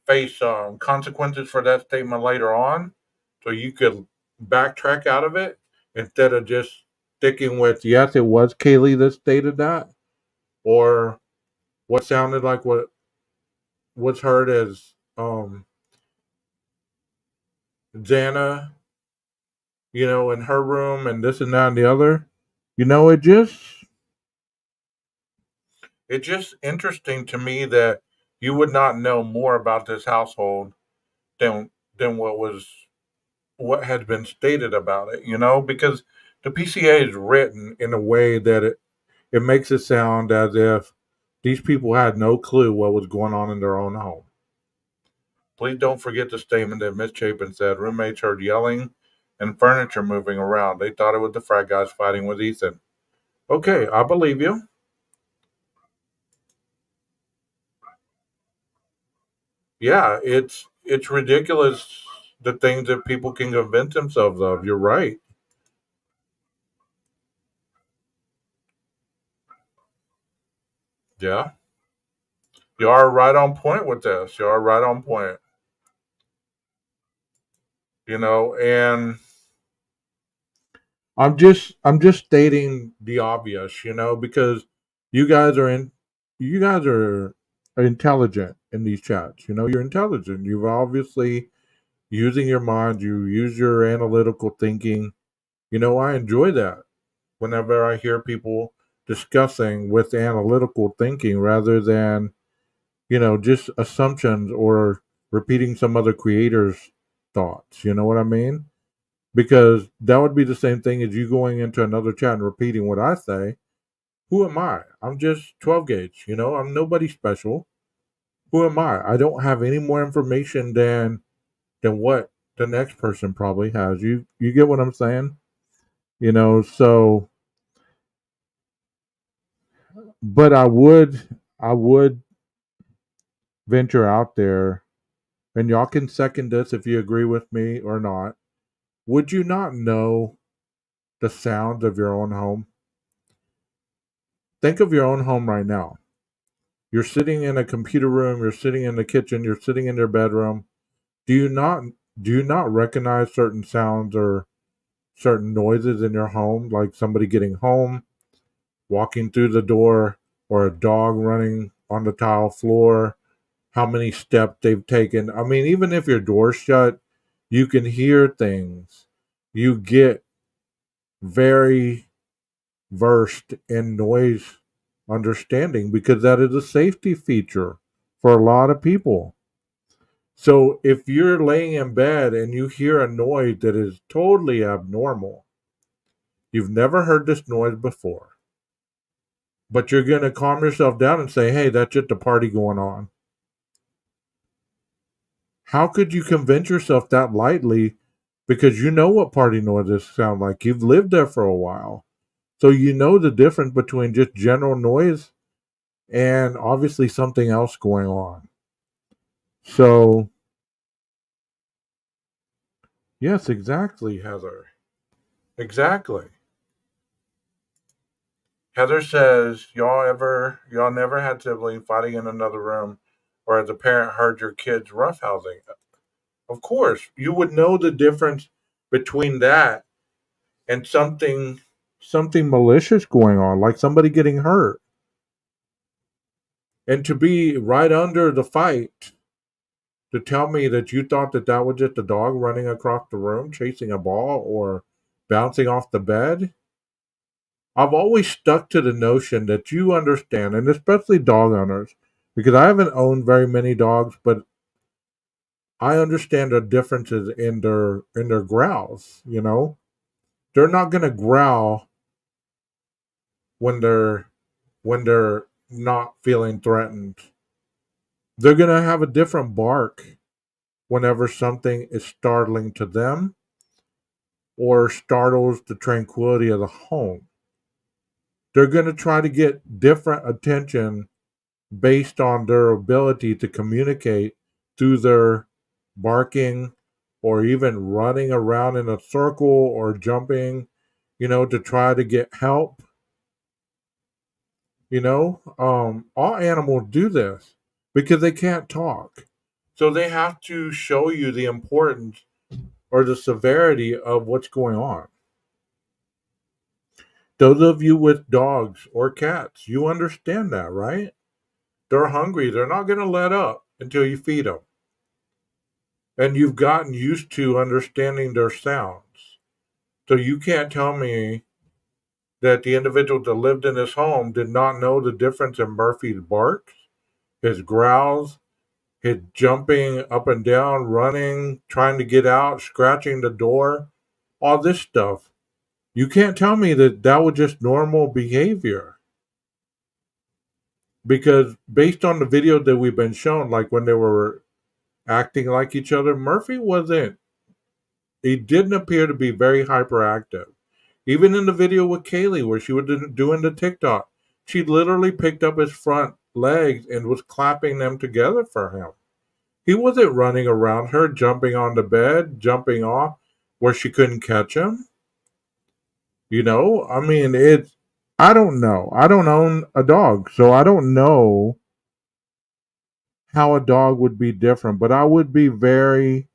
face consequences for that statement later on, so you could backtrack out of it instead of just sticking with yes, it was Kaylee that stated that, or what sounded like what was heard as Xana, in her room and this and that and the other. It just interesting to me that you would not know more about this household than what had been stated about it, because the PCA is written in a way that it makes it sound as if these people had no clue what was going on in their own home. Please don't forget the statement that Miss Chapin said roommates heard yelling and furniture moving around. They thought it was the frat guys fighting with Ethan. Okay, I believe you. Yeah, it's ridiculous the things that people can convince themselves of. You're right. Yeah. You are right on point with this. You are right on point. And I'm just stating the obvious, because you guys are in you guys are intelligent in these chats. You're intelligent. You've obviously using your mind, you use your analytical thinking. I enjoy that whenever I hear people discussing with analytical thinking rather than, just assumptions or repeating some other creator's thoughts. You know what I mean? Because that would be the same thing as you going into another chat and repeating what I say. Who am I? I'm just 12 gauge, I'm nobody special. Who am I? I don't have any more information than what the next person probably has. You get what I'm saying? So but I would venture out there, and y'all can second this if you agree with me or not. Would you not know the sound of your own home? Think of your own home right now. You're sitting in a computer room, you're sitting in the kitchen, you're sitting in your bedroom. Do you not recognize certain sounds or certain noises in your home, like somebody getting home, walking through the door, or a dog running on the tile floor, how many steps they've taken. I mean, even if your door's shut, you can hear things. You get very versed in noise understanding because that is a safety feature for a lot of people. So if you're laying in bed and you hear a noise that is totally abnormal, you've never heard this noise before, but you're going to calm yourself down and say, hey, that's just a party going on. How could you convince yourself that lightly? Because you know what party noises sound like. You've lived there for a while. So you know the difference between just general noise and obviously something else going on. So, yes, exactly, Heather. Exactly. Heather says, y'all never had siblings fighting in another room or as a parent heard your kids roughhousing. Of course, you would know the difference between that and something malicious going on, like somebody getting hurt. And to be right under the fight to tell me that you thought that that was just a dog running across the room chasing a ball or bouncing off the bed. I've always stuck to the notion that you understand, and especially dog owners, because I haven't owned very many dogs, but I understand the differences in their growls. They're not going to growl when they're not feeling threatened. They're going to have a different bark whenever something is startling to them or startles the tranquility of the home. They're going to try to get different attention based on their ability to communicate through their barking or even running around in a circle or jumping, to try to get help. All animals do this because they can't talk. So they have to show you the importance or the severity of what's going on. Those of you with dogs or cats, you understand that, right? They're hungry. They're not going to let up until you feed them. And you've gotten used to understanding their sounds. So you can't tell me that the individual that lived in this home did not know the difference in Murphy's barks, his growls, his jumping up and down, running, trying to get out, scratching the door, all this stuff. You can't tell me that that was just normal behavior. Because based on the video that we've been shown, like when they were acting like each other, Murphy wasn't. He didn't appear to be very hyperactive. Even in the video with Kaylee, where she was doing the TikTok, she literally picked up his front legs and was clapping them together for him. He wasn't running around her, jumping on the bed, jumping off where she couldn't catch him. I mean, I don't know. I don't own a dog, so I don't know how a dog would be different, but I would be very,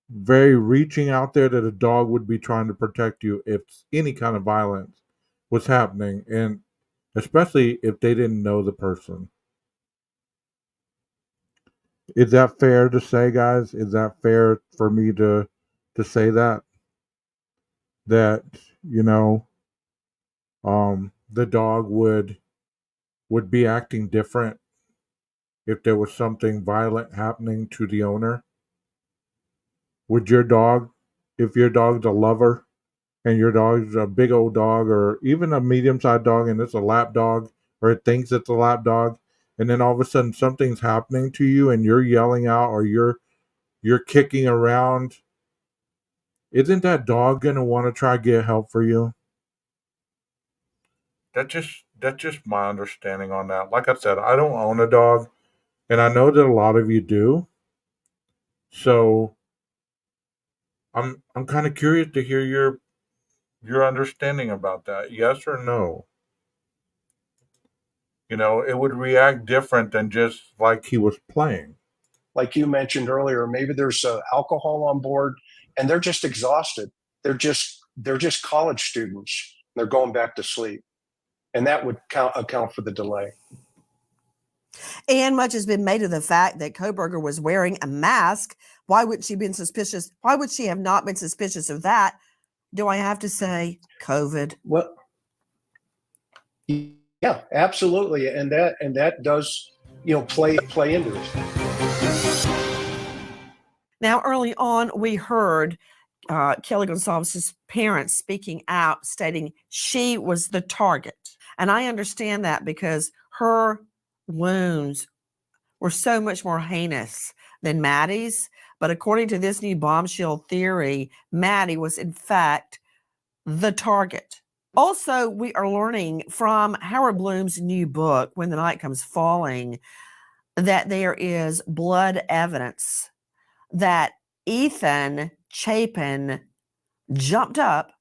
very reaching out there that a dog would be trying to protect you if any kind of violence was happening, and especially if they didn't know the person. Is that fair to say, guys? Is that fair for me to say that you know the dog would be acting different if there was something violent happening to the owner? Would your dog, if your dog's a lover and your dog's a big old dog or even a medium sized dog and it's a lap dog or it thinks it's a lap dog, and then all of a sudden something's happening to you and you're yelling out or you're kicking around, isn't that dog gonna want to try to get help for you? That's just my understanding on that. Like I said, I don't own a dog, and I know that a lot of you do. So I'm kind of curious to hear your understanding about that. Yes or no? It would react different than just like he was playing. Like you mentioned earlier, maybe there's alcohol on board, and they're just exhausted. They're just college students. They're going back to sleep, and that would account for the delay. And much has been made of the fact that Koberger was wearing a mask. Why would she been suspicious? Why would she have not been suspicious of that? Do I have to say COVID? Well, yeah, absolutely, and that does play into this. Now, early on, we heard Kelly Gonzalez's parents speaking out, stating she was the target. And I understand that because her wounds were so much more heinous than Maddie's. But according to this new bombshell theory, Maddie was in fact the target. Also, we are learning from Howard Bloom's new book, When the Night Comes Falling, that there is blood evidence that Ethan Chapin jumped up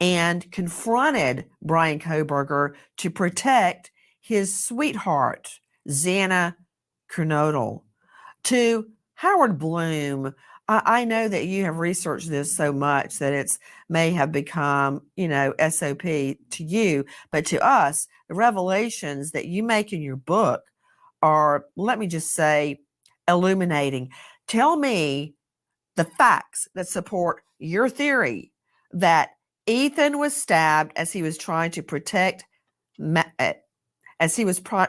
and confronted Brian Koberger to protect his sweetheart, Xana Kernodle. To Howard Bloom, I know that you have researched this so much that it's may have become, SOP to you, but to us, the revelations that you make in your book are, let me just say, illuminating. Tell me the facts that support your theory that Ethan was stabbed as he was trying to protect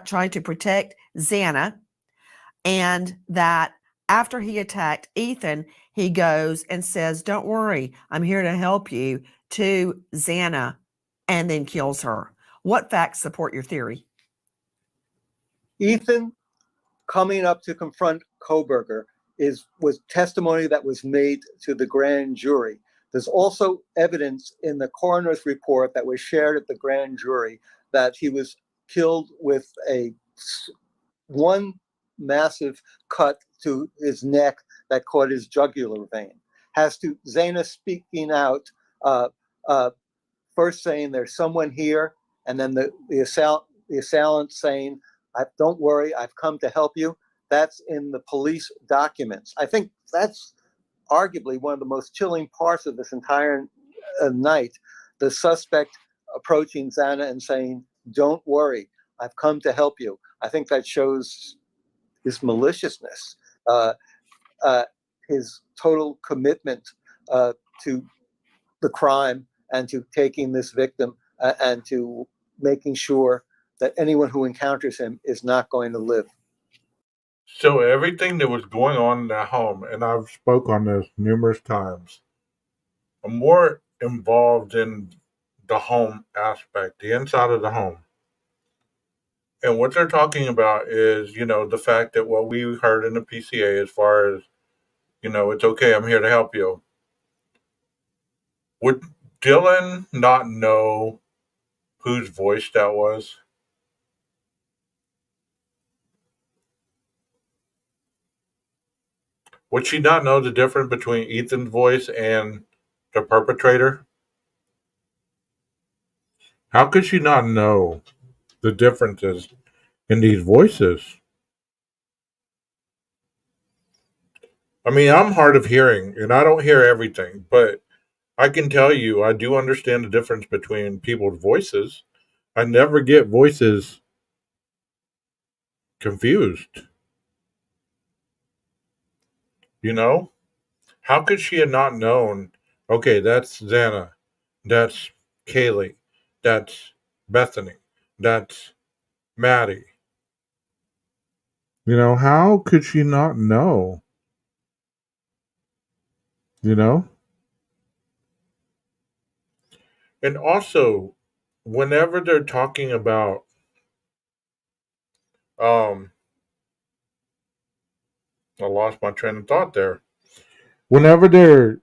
trying to protect Xana, and that after he attacked Ethan, he goes and says, "Don't worry, I'm here to help you," to Xana, and then kills her. What facts support your theory? Ethan coming up to confront Koberger was testimony that was made to the grand jury. There's also evidence in the coroner's report that was shared at the grand jury that he was killed with one massive cut to his neck that caught his jugular vein. Has to Xana speaking out, first saying there's someone here, and then the assailant saying, "Don't worry, I've come to help you." That's in the police documents. I think that's arguably one of the most chilling parts of this entire night. The suspect approaching Xana and saying, "Don't worry, I've come to help you." I think that shows his maliciousness, his total commitment to the crime and to taking this victim and to making sure that anyone who encounters him is not going to live. So everything that was going on in that home, and I've spoke on this numerous times, I'm more involved in the home aspect, the inside of the home. And what they're talking about is, the fact that what we heard in the PCA as far as, it's okay, I'm here to help you. Would Dylan not know whose voice that was? Would she not know the difference between Ethan's voice and the perpetrator? How could she not know the differences in these voices? I mean, I'm hard of hearing and I don't hear everything, but I can tell you I do understand the difference between people's voices. I never get voices confused. You know? How could she have not known, okay, that's Xana, that's Kaylee, that's Bethany, that's Maddie? How could she not know? You know? And also, whenever they're talking about um I lost my train of thought there. Whenever they're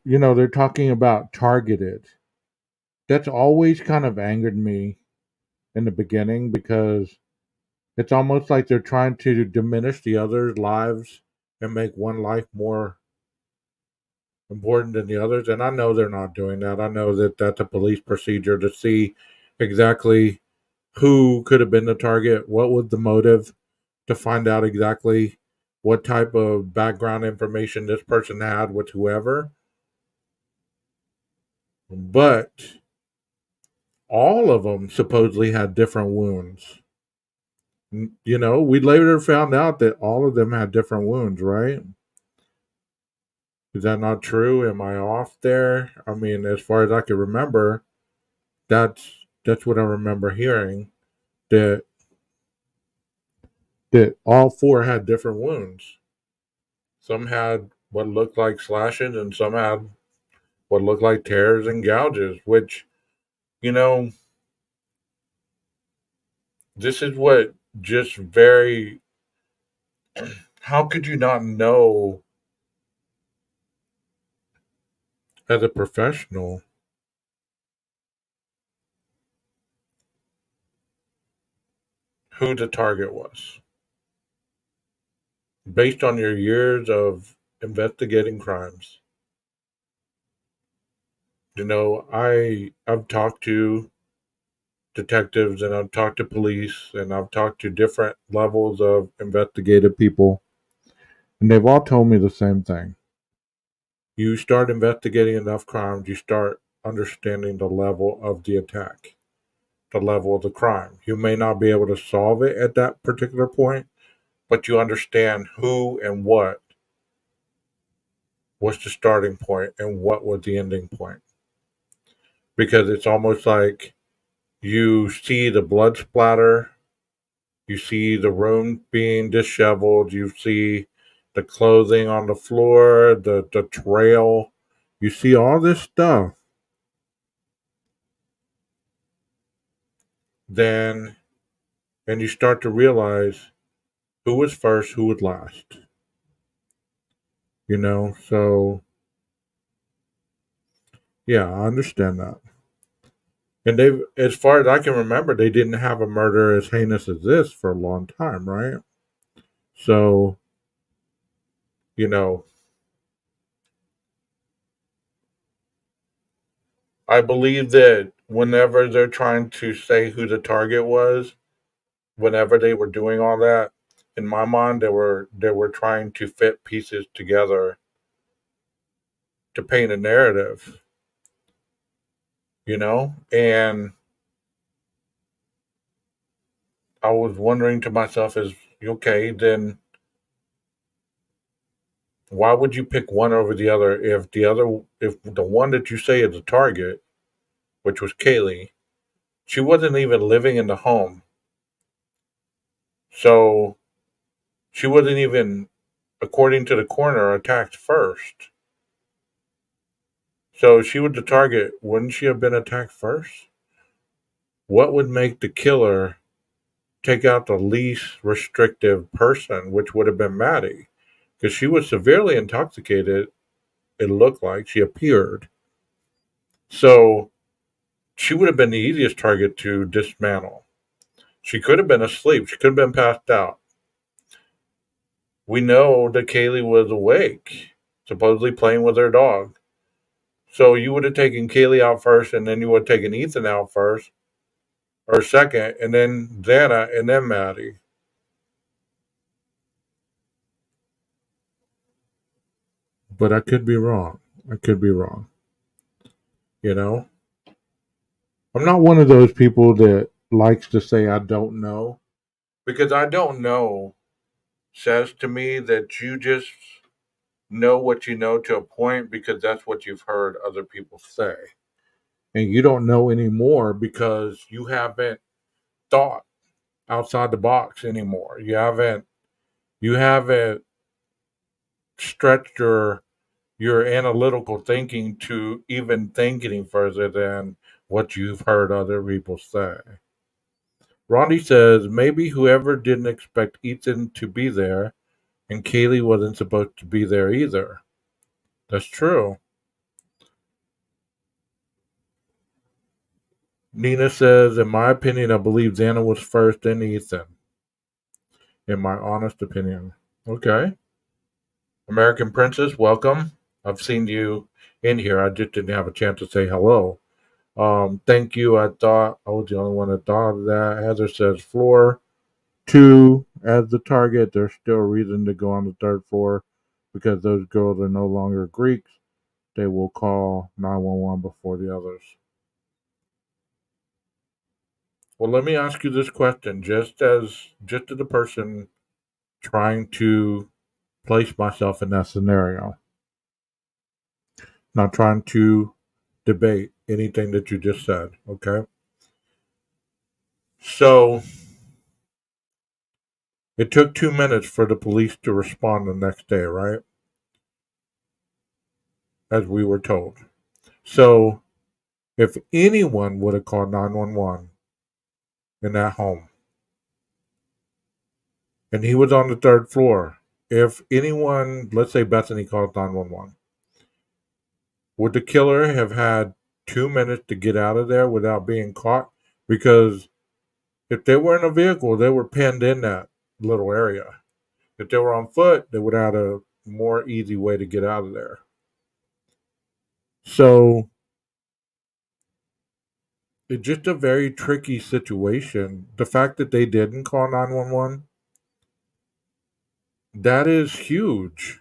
talking about targeted, that's always kind of angered me in the beginning because it's almost like they're trying to diminish the other's lives and make one life more important than the others. And I know they're not doing that. I know that that's a police procedure to see exactly who could have been the target, what was the motive, to find out exactly what type of background information this person had with whoever. But all of them supposedly had different wounds. You know, we later found out that all of them had different wounds, right? Is that not true? Am I off there? I mean, as far as I can remember, that's what I remember hearing, that all four had different wounds. Some had what looked like slashes, and some had what looked like tears and gouges. Which, you know, this is what just very. How could you not know as a professional who the target was based on your years of investigating crimes? You know, I've talked to detectives and I've talked to police and I've talked to different levels of investigative people, and they've all told me the same thing. You start investigating enough crimes, you start understanding the level of the attack, the level of the crime. You may not be able to solve it at that particular point, but you understand who and what was the starting point and what was the ending point. Because it's almost like you see the blood splatter, you see the room being disheveled, you see the clothing on the floor, the trail, you see all this stuff, then and you start to realize who was first, who was last. You know, so yeah, I understand that. And they, as far as I can remember, they didn't have a murder as heinous as this for a long time, right? So, you know, I believe that whenever they're trying to say who the target was, whenever they were doing all that, in my mind, they were trying to fit pieces together to paint a narrative, you know. And I was wondering to myself, is okay then? Why would you pick one over the other if the one that you say is the target, which was Kaylee, she wasn't even living in the home, so she wasn't even, according to the coroner, attacked first. So she was the target. Wouldn't she have been attacked first? What would make the killer take out the least restrictive person, which would have been Maddie? Because she was severely intoxicated, it looked like. She appeared. So she would have been the easiest target to dismantle. She could have been asleep. She could have been passed out. We know that Kaylee was awake, supposedly playing with her dog. So you would have taken Kaylee out first, and then you would have taken Ethan out first, or second, and then Xana, and then Maddie. But I could be wrong. I could be wrong. You know? I'm not one of those people that likes to say I don't know. Because I don't know says to me that you just know what you know to a point because that's what you've heard other people say. And you don't know anymore because you haven't thought outside the box anymore. You haven't stretched your analytical thinking to even think any further than what you've heard other people say. Ronnie says maybe whoever didn't expect Ethan to be there and Kaylee wasn't supposed to be there either. That's true. Nina says, in my opinion, I believe Xana was first, then Ethan. In my honest opinion. Okay. American Princess, welcome. I've seen you in here. I just didn't have a chance to say hello. Thank you. I thought I was the only one that thought of that. Heather says floor two as the target. There's still reason to go on the third floor because those girls are no longer Greeks. They will call 911 before the others. Well, let me ask you this question, just as a person trying to place myself in that scenario, not trying to debate anything that you just said. Okay, so it took 2 minutes for the police to respond the next day, right? As we were told. So if anyone would have called 911 in that home, and he was on the third floor, if anyone, let's say Bethany called 911, would the killer have had 2 minutes to get out of there without being caught? Because if they were in a vehicle, they were pinned in that little area. If they were on foot, they would have had a more easy way to get out of there. So it's just a very tricky situation. The fact that they didn't call 911, that is huge.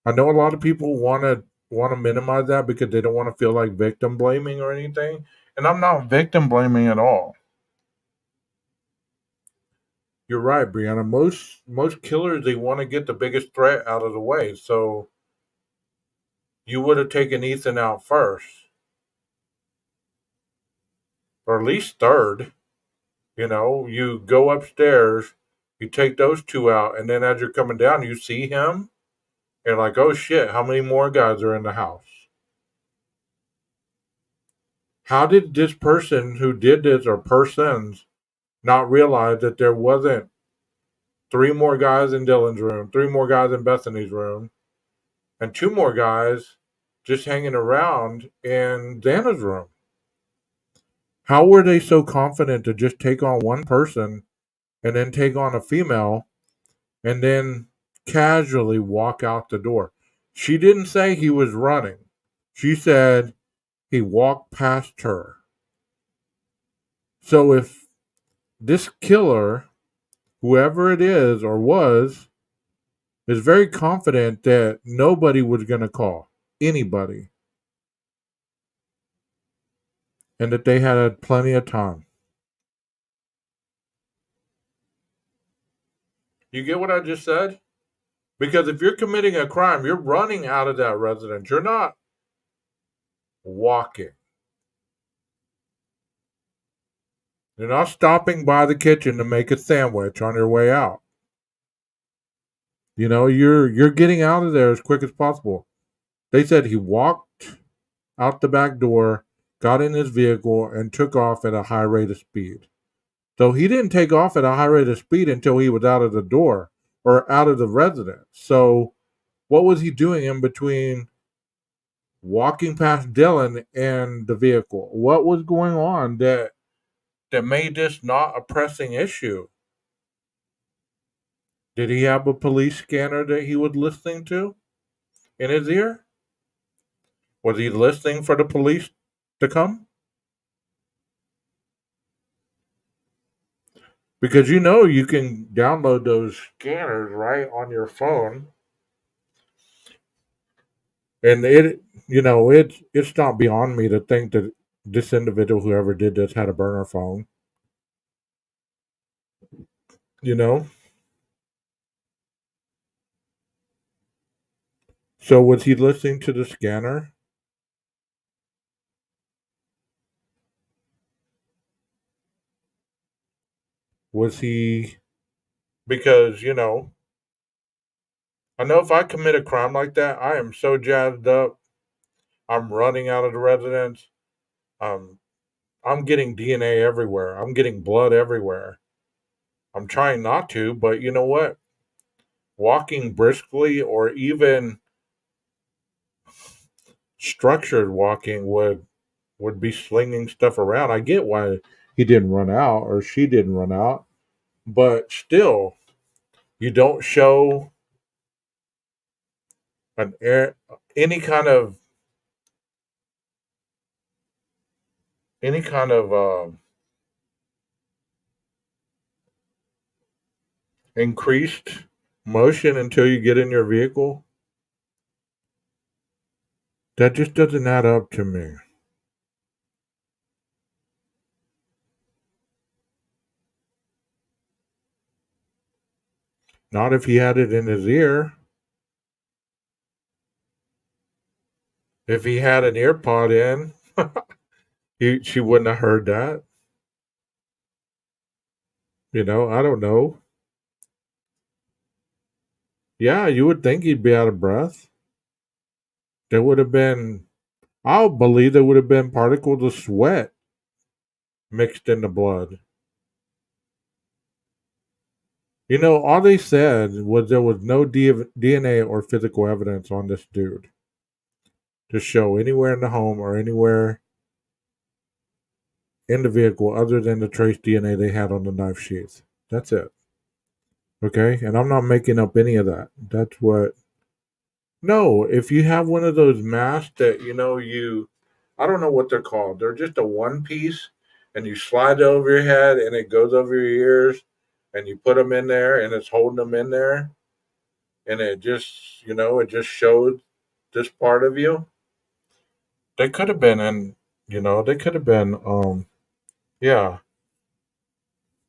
I know a lot of people want to minimize that because they don't want to feel like victim blaming or anything, and I'm not victim blaming at all. You're right, Brianna. Most killers, they want to get the biggest threat out of the way. So you would have taken Ethan out first, or at least third. You go upstairs, you take those two out, and then as you're coming down, you see him. And like, oh shit, how many more guys are in the house? How did this person who did this or persons not realize that there wasn't three more guys in Dylan's room, three more guys in Bethany's room, and two more guys just hanging around in Xana's room? How were they so confident to just take on one person and then take on a female and then casually walk out the door? She didn't say he was running. She said he walked past her. So if this killer, whoever it is or was, is very confident that nobody was going to call anybody and that they had plenty of time. You get what I just said? Because if you're committing a crime, you're running out of that residence. You're not walking. You're not stopping by the kitchen to make a sandwich on your way out. You're getting out of there as quick as possible. They said he walked out the back door, got in his vehicle, and took off at a high rate of speed. So he didn't take off at a high rate of speed until he was out of the door or out of the residence. So what was he doing in between walking past Dylan and the vehicle? What was going on that made this not a pressing issue? Did he have a police scanner that he was listening to in his ear? Was he listening for the police to come? Because you can download those scanners right on your phone, and it's not beyond me to think that this individual, whoever did this, had a burner phone. You know, so was he listening to the scanner? Was he? Because I know if I commit a crime like that, I am so jazzed up. I'm running out of the residence. Um, I'm getting DNA everywhere. I'm getting blood everywhere. I'm trying not to, but you know what? Walking briskly or even structured walking would be slinging stuff around. I get why he didn't run out or she didn't run out, but still, you don't show an air any kind of any kind of increased motion until you get in your vehicle. That just doesn't add up to me. Not if he had it in his ear. If he had an ear pod in, she wouldn't have heard that. I don't know. Yeah, you would think he'd be out of breath. There would have been, I'll believe there would have been particles of sweat mixed in the blood. All they said was there was no DNA or physical evidence on this dude to show anywhere in the home or anywhere in the vehicle other than the trace DNA they had on the knife sheath. That's it. Okay? And I'm not making up any of that. That's what. No, if you have one of those masks that, I don't know what they're called. They're just a one piece and you slide it over your head and it goes over your ears and you put them in there and it's holding them in there and it just shows this part of you. They could have been they could have been, yeah.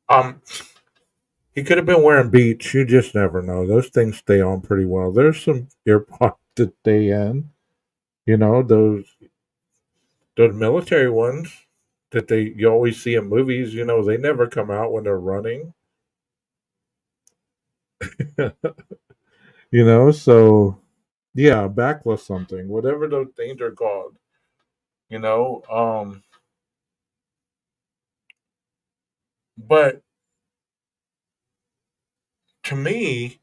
Um, he could have been wearing Beats. You just never know. Those things stay on pretty well. There's some earpods that stay in. Those military ones that you always see in movies. They never come out when they're running. So yeah, backless something, whatever those things are called. You know, um, but to me,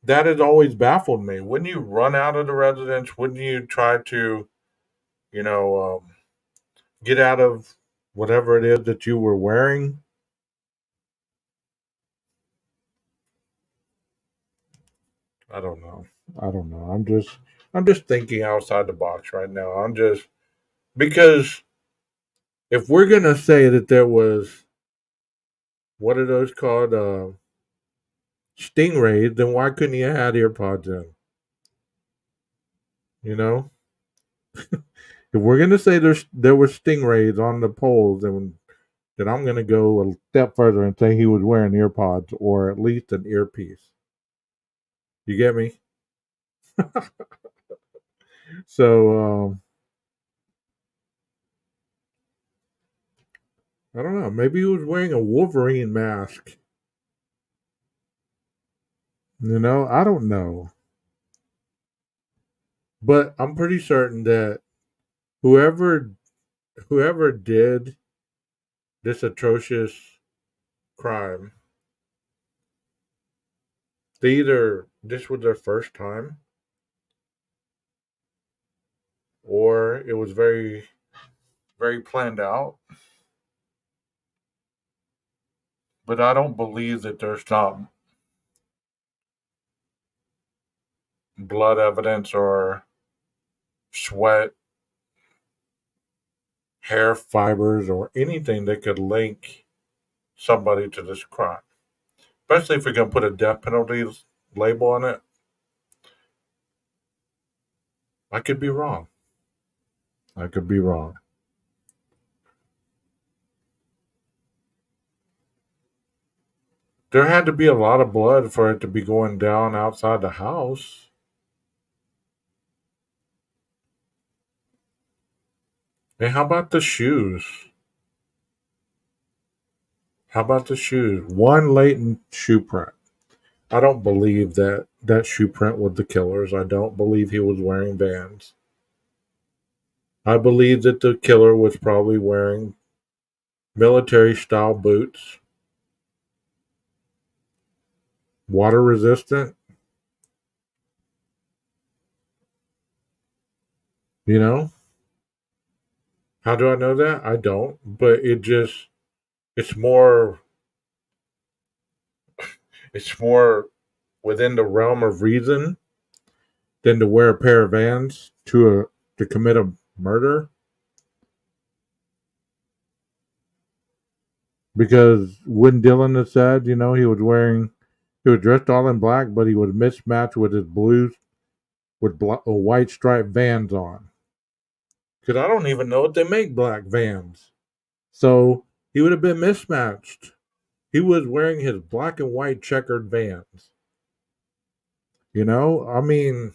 that has always baffled me. When you run out of the residence, wouldn't you try to, you know, get out of whatever it is that you were wearing? I don't know. I don't know. I'm just thinking outside the box right now. Because if we're gonna say that there was, what are those called, stingrays, then why couldn't he have had earpods in? You know, if we're gonna say there were stingrays on the poles, then I'm gonna go a step further and say he was wearing earpods or at least an earpiece. You get me? So I don't know. Maybe he was wearing a Wolverine mask. I don't know. But I'm pretty certain that whoever whoever did this atrocious crime, either this was their first time or it was very, very planned out. But I don't believe that there's not blood evidence or sweat, hair fibers, or anything that could link somebody to this crime. Especially if you're going to put a death penalty label on it. I could be wrong. I could be wrong. There had to be a lot of blood for it to be going down outside the house. And how about the shoes? How about the shoes? One latent shoe print. I don't believe that shoe print was the killer's. I don't believe he was wearing Vans. I believe that the killer was probably wearing military style boots, water resistant. You know, how do I know that? I don't, but it's more it's more within the realm of reason than to wear a pair of Vans to commit a murder. Because when Dylan had said, he was dressed all in black, but he was mismatched with his blues with white striped Vans on. Because I don't even know if they make black Vans. So he would have been mismatched. He was wearing his black and white checkered Vans. I mean,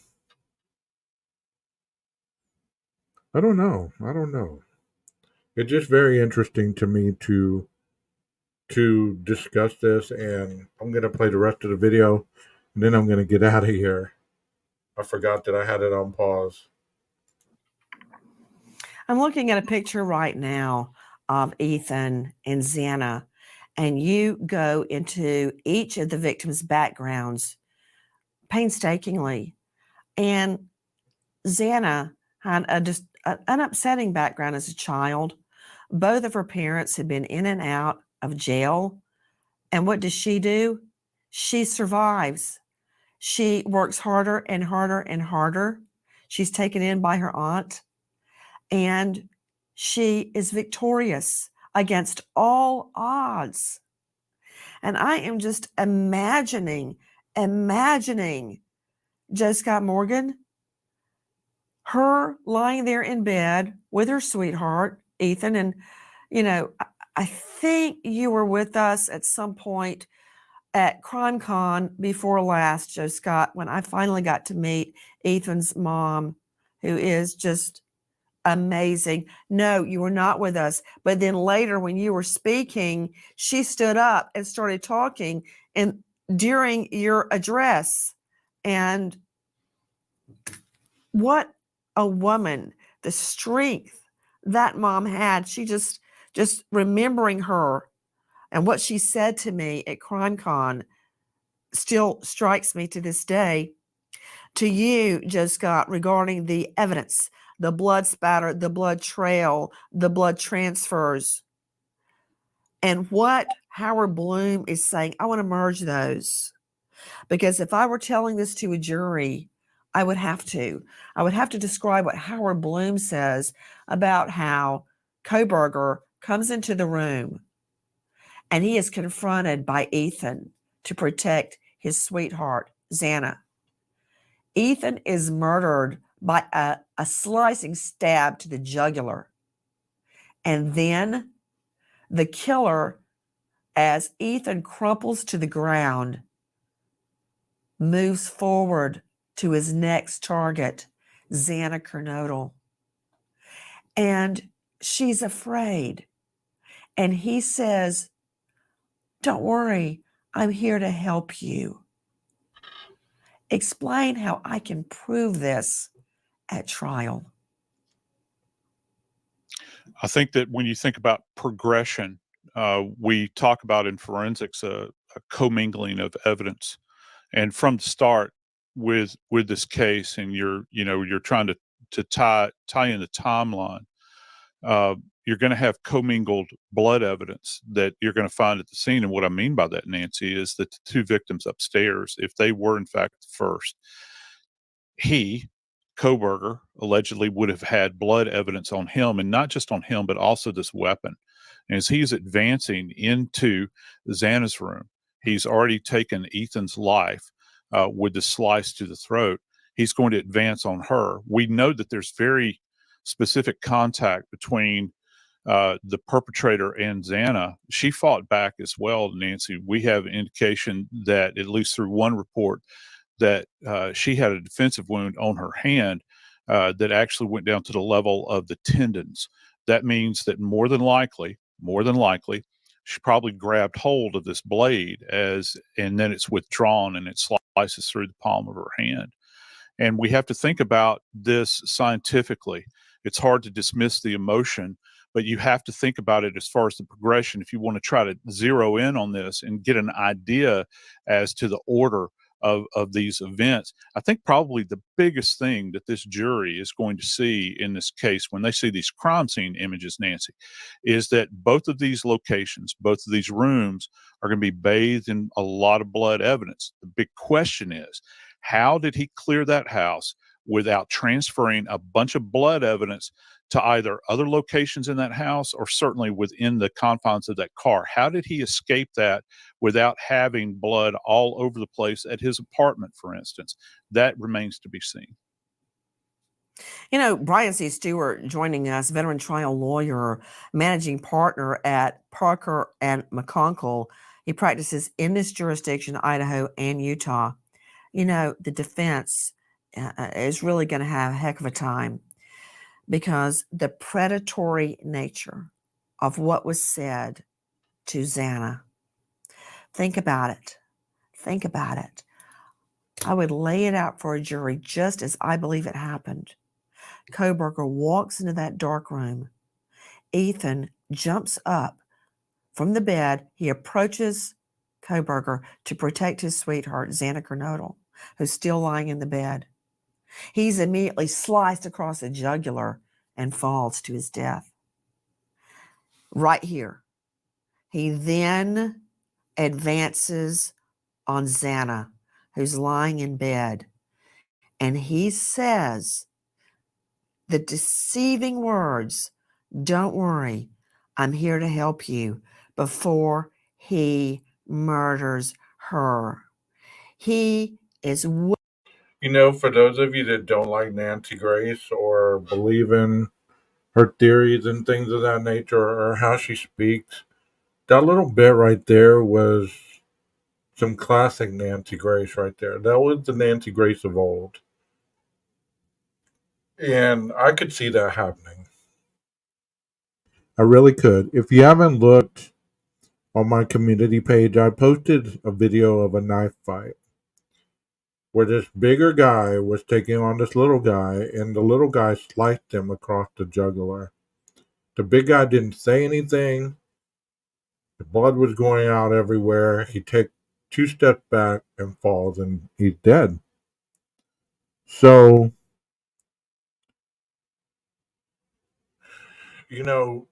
I don't know. I don't know. It's just very interesting to me to discuss this, and I'm gonna play the rest of the video, and then I'm gonna get out of here. I forgot that I had it on pause. I'm looking at a picture right now of Ethan and Xana, and you go into each of the victims' backgrounds painstakingly. And Xana had an upsetting background as a child. Both of her parents had been in and out of jail. And what does she do? She survives. She works harder and harder and harder. She's taken in by her aunt, and she is victorious against all odds. And I am just imagining Joe Scott Morgan, her lying there in bed with her sweetheart, Ethan. And, I think you were with us at some point at CrimeCon before last, Joe Scott, when I finally got to meet Ethan's mom, who is just amazing. No, you were not with us. But then later, when you were speaking, she stood up and started talking and during your address. And what a woman, the strength that mom had. She just remembering her and what she said to me at CrimeCon still strikes me to this day. To you, Joe Scott, regarding the evidence, the blood spatter, the blood trail, the blood transfers, and what Howard Bloom is saying, I want to merge those. Because if I were telling this to a jury, I would have to. I would have to describe what Howard Bloom says about how Koberger comes into the room and he is confronted by Ethan to protect his sweetheart, Xana. Ethan is murdered by a slicing stab to the jugular. And then the killer, as Ethan crumples to the ground, moves forward to his next target, Xana Kernodle. And she's afraid. And he says, don't worry, I'm here to help you. Explain how I can prove this at trial. I think that when you think about progression, we talk about in forensics a commingling of evidence, and from the start with this case, and you're trying to tie in the timeline. You're going to have commingled blood evidence that you're going to find at the scene. And what I mean by that, Nancy, is that the two victims upstairs, if they were in fact the first, Koberger, allegedly would have had blood evidence on him, and not just on him, but also this weapon. And as he's advancing into Xana's room, he's already taken Ethan's life with the slice to the throat. He's going to advance on her. We know that there's very specific contact between the perpetrator and Xana. She fought back as well, Nancy. We have indication that, at least through one report, that she had a defensive wound on her hand that actually went down to the level of the tendons. That means that more than likely, she probably grabbed hold of this blade and then it's withdrawn and it slices through the palm of her hand. And we have to think about this scientifically. It's hard to dismiss the emotion, but you have to think about it as far as the progression. If you want to try to zero in on this and get an idea as to the order of these events, I think probably the biggest thing that this jury is going to see in this case when they see these crime scene images, Nancy, is that both of these locations, both of these rooms are going to be bathed in a lot of blood evidence. The big question is, how did he clear that house without transferring a bunch of blood evidence to either other locations in that house or certainly within the confines of that car? How did he escape that without having blood all over the place at his apartment, for instance? That remains to be seen. Brian C. Stewart joining us, veteran trial lawyer, managing partner at Parker and McConkel. He practices in this jurisdiction, Idaho and Utah. You know, the defense is really going to have a heck of a time because the predatory nature of what was said to Xana. Think about it. Think about it. I would lay it out for a jury just as I believe it happened. Koberger walks into that dark room. Ethan jumps up from the bed. He approaches Koberger to protect his sweetheart, Xana Kernodle, who's still lying in the bed. He's immediately sliced across the jugular and falls to his death. Right here. He then advances on Xana, who's lying in bed, and he says the deceiving words, "Don't worry, I'm here to help you," before he murders her. He is. For those of you that don't like Nancy Grace or believe in her theories and things of that nature or how she speaks, that little bit right there was some classic Nancy Grace right there. That was the Nancy Grace of old. And I could see that happening. I really could. If you haven't looked on my community page, I posted a video of a knife fight where this bigger guy was taking on this little guy, and the little guy sliced him across the jugular. The big guy didn't say anything. The blood was going out everywhere. He takes 2 steps back and falls, and he's dead. So, you know,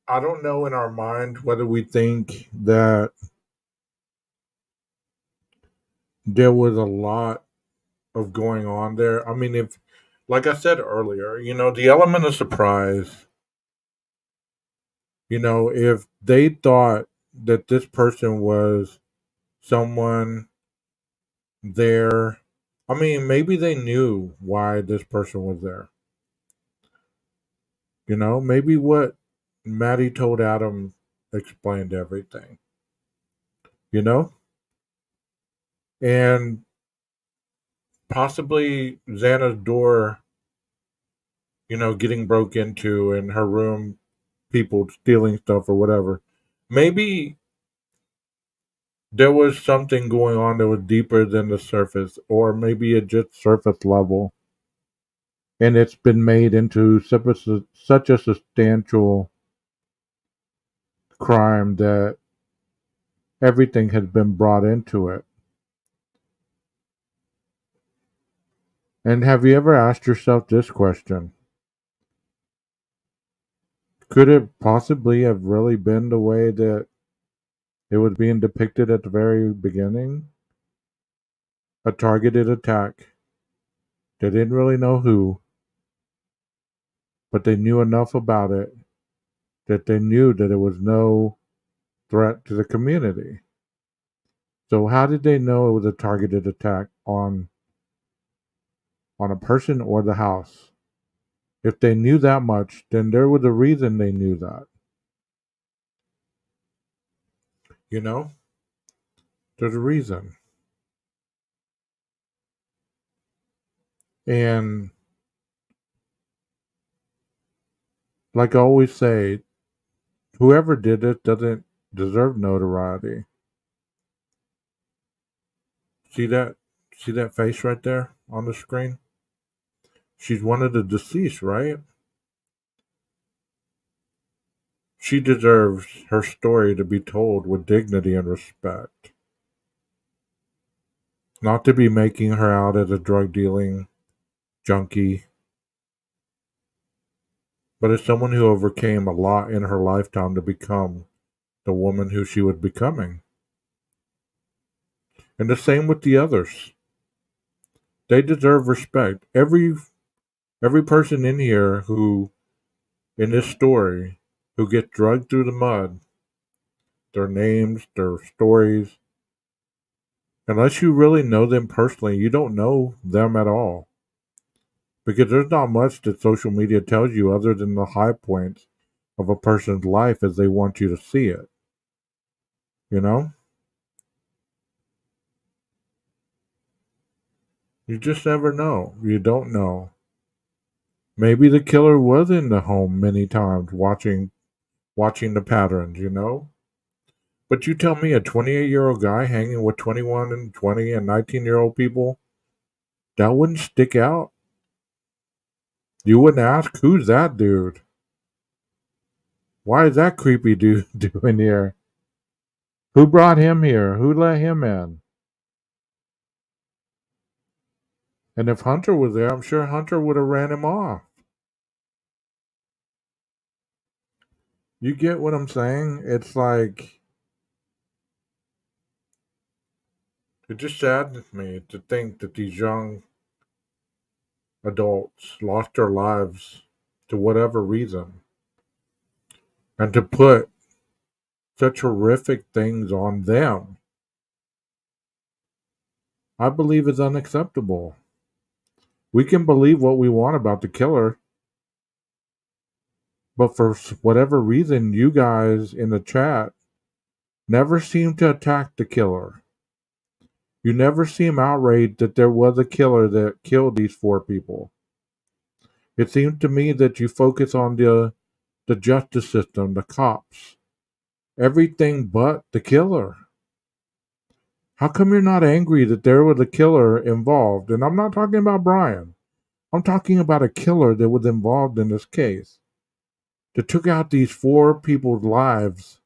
I don't know in our mind whether we think that there was a lot of going on there. I mean, if, like I said earlier, the element of surprise, if they thought that this person was someone there, I mean, maybe they knew why this person was there. Maybe what Maddie told Adam explained everything, you know? And possibly Xana's door, getting broke into and her room, people stealing stuff or whatever. Maybe there was something going on that was deeper than the surface, or maybe it just surface level. And it's been made into such a substantial crime that everything has been brought into it. And have you ever asked yourself this question? Could it possibly have really been the way that it was being depicted at the very beginning? A targeted attack. They didn't really know who, but they knew enough about it that they knew that it was no threat to the community. So how did they know it was a targeted attack on a person or the house? If they knew that much, then there was a reason they knew that. You know? There's a reason. And like I always say, whoever did it doesn't deserve notoriety. See that? See that face right there on the screen? She's one of the deceased, right? She deserves her story to be told with dignity and respect. Not to be making her out as a drug dealing junkie, but as someone who overcame a lot in her lifetime to become the woman who she was becoming. And the same with the others. They deserve respect. Every person in here who in this story who gets dragged through the mud, their names, their stories, unless you really know them personally, you don't know them at all. Because there's not much that social media tells you other than the high points of a person's life as they want you to see it. You know? You just never know. You don't know. Maybe the killer was in the home many times watching the patterns, you know? But you tell me a 28-year-old guy hanging with 21 and 20 and 19-year-old people, that wouldn't stick out? You wouldn't ask, who's that dude? Why is that creepy dude doing here? Who brought him here? Who let him in? And if Hunter was there, I'm sure Hunter would have ran him off. You get what I'm saying? It's like, it just saddens me to think that these young adults lost their lives to whatever reason. And to put such horrific things on them, I believe is unacceptable. We can believe what we want about the killer, but for whatever reason, you guys in the chat never seem to attack the killer. You never seem outraged that there was a killer that killed these 4 people. It seems to me that you focus on the justice system, the cops, everything but the killer. How come you're not angry that there was a killer involved? And I'm not talking about Brian. I'm talking about a killer that was involved in this case, that took out these 4 people's lives.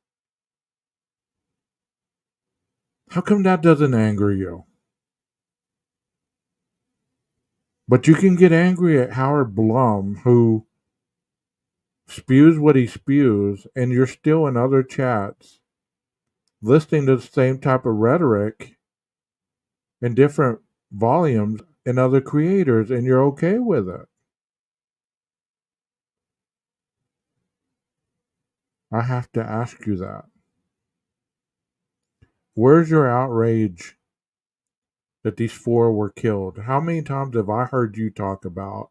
How come that doesn't anger you? But you can get angry at Howard Blum, who spews what he spews, and you're still in other chats listening to the same type of rhetoric in different volumes and other creators, and you're okay with it. I have to ask you that. Where's your outrage that these 4 were killed? How many times have I heard you talk about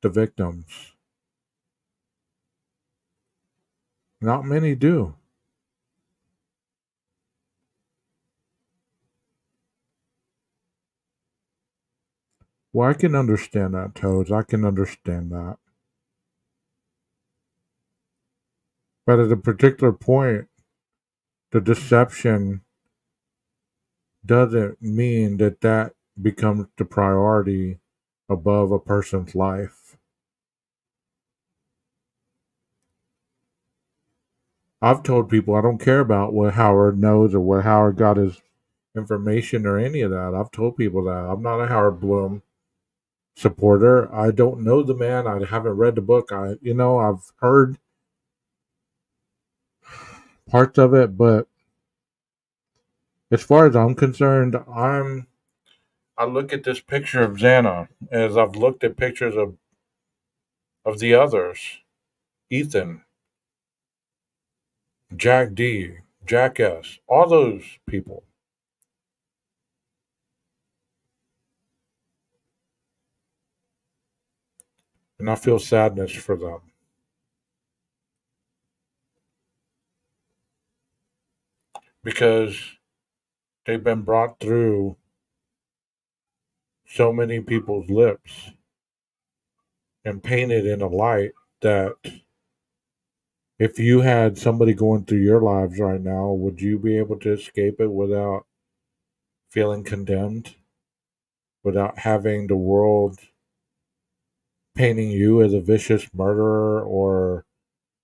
the victims? Not many do. Well, I can understand that, Toads. I can understand that. But at a particular point, the deception doesn't mean that that becomes the priority above a person's life. I've told people I don't care about what Howard knows or where Howard got his information or any of that. I've told people that. I'm not a Howard Bloom supporter. I don't know the man. I haven't read the book. I've heard parts of it, but as far as I'm concerned, I look at this picture of Xana as I've looked at pictures of the others. Ethan, Jack D, Jack S, all those people. And I feel sadness for them. Because they've been brought through so many people's lips and painted in a light that if you had somebody going through your lives right now, would you be able to escape it without feeling condemned? Without having the world painting you as a vicious murderer or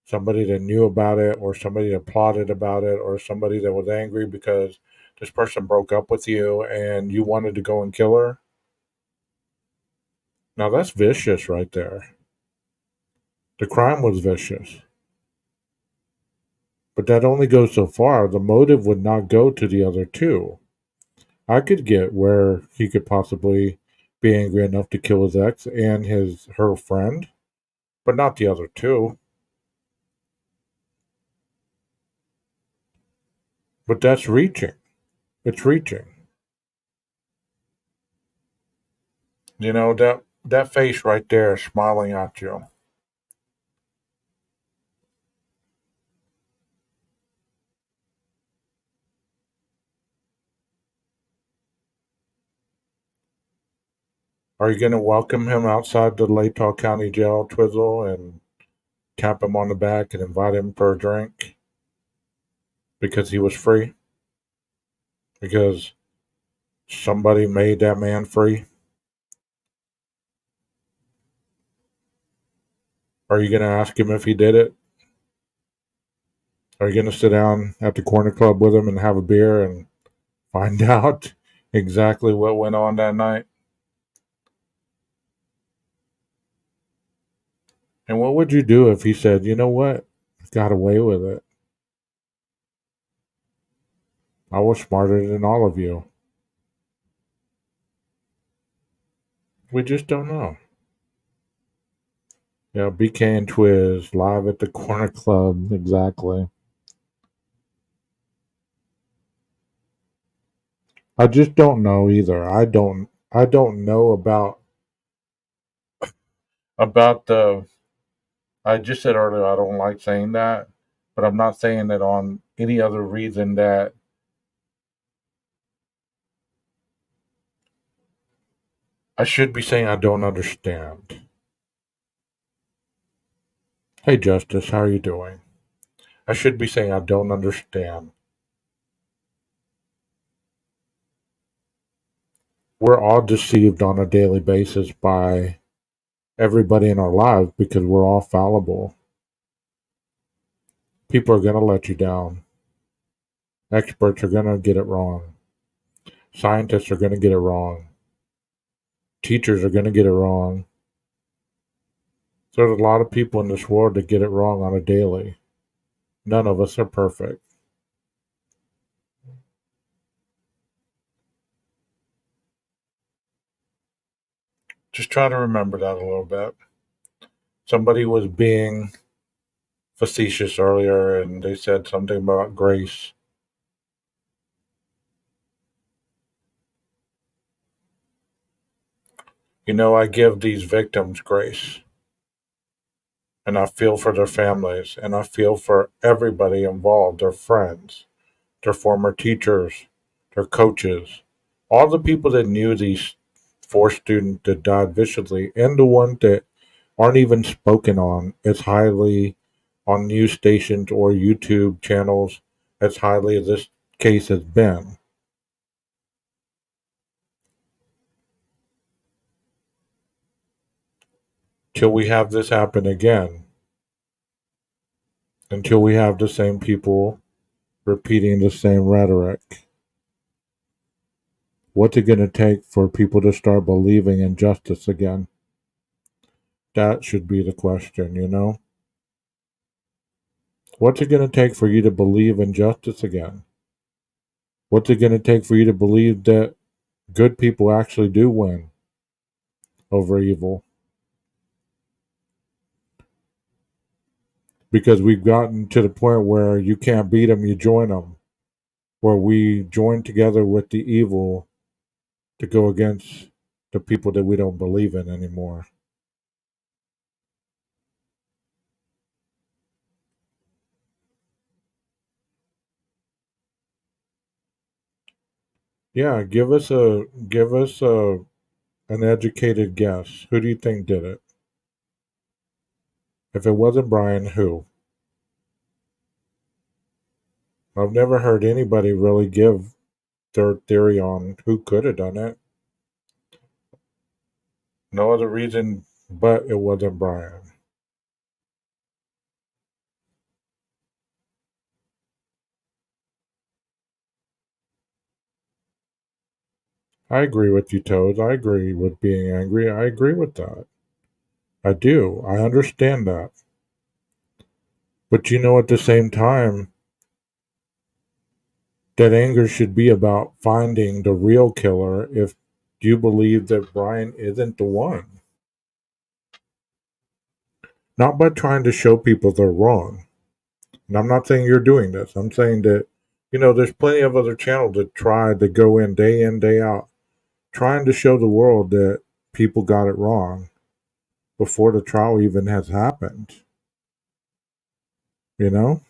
somebody that knew about it or somebody that plotted about it or somebody that was angry because this person broke up with you and you wanted to go and kill her? Now that's vicious right there. The crime was vicious. But that only goes so far. The motive would not go to the other 2. I could get where he could possibly be angry enough to kill his ex and her friend, but not the other 2. But that's reaching. It's reaching. That face right there smiling at you. Are you going to welcome him outside the Latah County Jail, Twizzle, and tap him on the back and invite him for a drink because he was free? Because somebody made that man free? Are you going to ask him if he did it? Are you going to sit down at the corner club with him and have a beer and find out exactly what went on that night? And what would you do if he said, you know what? I got away with it. I was smarter than all of you. We just don't know. Yeah, BK and Twiz live at the corner club. Exactly. I just don't know either. I don't know about the I just said earlier I don't like saying that, but I'm not saying it on any other reason that I should be saying I don't understand. Hey Justice, how are you doing? I should be saying I don't understand. We're all deceived on a daily basis by everybody in our lives because we're all fallible. People are going to let you down. Experts are going to get it wrong. Scientists are going to get it wrong. Teachers are going to get it wrong. There's a lot of people in this world that get it wrong on a daily. None of us are perfect. Just try to remember that a little bit. Somebody was being facetious earlier and they said something about grace. You know, I give these victims grace. And I feel for their families. And I feel for everybody involved, their friends, their former teachers, their coaches, all the people that knew these four students that died viciously, and the ones that aren't even spoken on as highly on news stations or YouTube channels as highly as this case has been. Till we have this happen again, until we have the same people repeating the same rhetoric. What's it going to take for people to start believing in justice again? That should be the question, you know? What's it going to take for you to believe in justice again? What's it going to take for you to believe that good people actually do win over evil? Because we've gotten to the point where you can't beat them, you join them. Where we join together with the evil to go against the people that we don't believe in anymore. Yeah, give us an educated guess. Who do you think did it? If it wasn't Brian, who? I've never heard anybody really give their theory on who could have done it. No other reason but it wasn't Brian. I agree with you, Toads. I agree with being angry. I agree with that. I do. I understand that. But you know, at the same time, that anger should be about finding the real killer if you believe that Brian isn't the one. Not by trying to show people they're wrong. And I'm not saying you're doing this. I'm saying that, there's plenty of other channels that try to go in, day out, trying to show the world that people got it wrong before the trial even has happened. You know?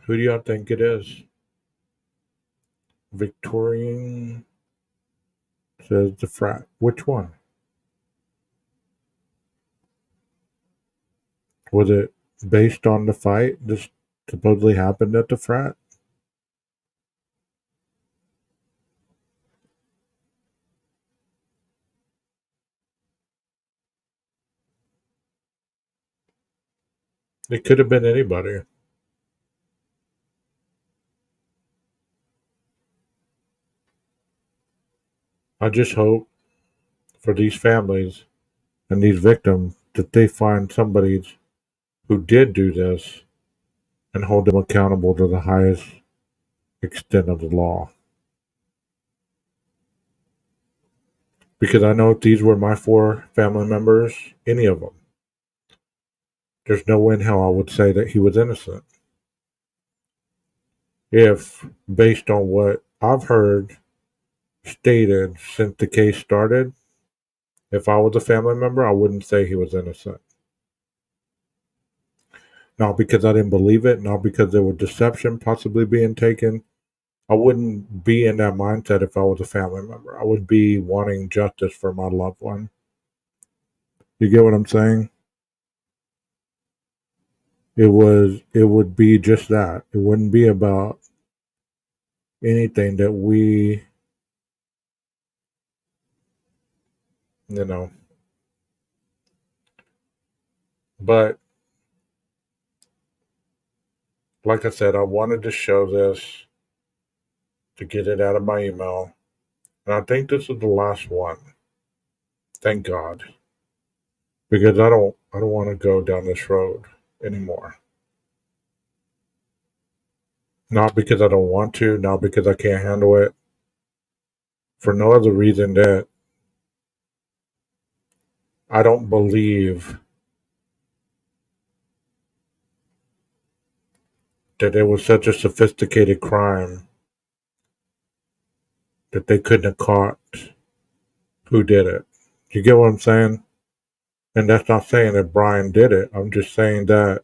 Who do y'all think it is? Victorian says the frat. Which one? Was it based on the fight that supposedly happened at the frat? It could have been anybody. I just hope for these families and these victims that they find somebody who did do this and hold them accountable to the highest extent of the law. Because I know if these were my 4 family members, any of them, there's no way in hell I would say that he was innocent. If, based on what I've heard stated since the case started, if I was a family member, I wouldn't say he was innocent. Not because I didn't believe it, not because there was deception possibly being taken. I wouldn't be in that mindset if I was a family member. I would be wanting justice for my loved one. You get what I'm saying? It would be just that. It wouldn't be about anything that we, you know. But like I said, I wanted to show this to get it out of my email. And I think this is the last one. Thank God. Because I don't want to go down this road anymore. Not because I don't want to, not because I can't handle it. For no other reason that I don't believe that it was such a sophisticated crime that they couldn't have caught who did it. You get what I'm saying? And that's not saying that Brian did it. I'm just saying that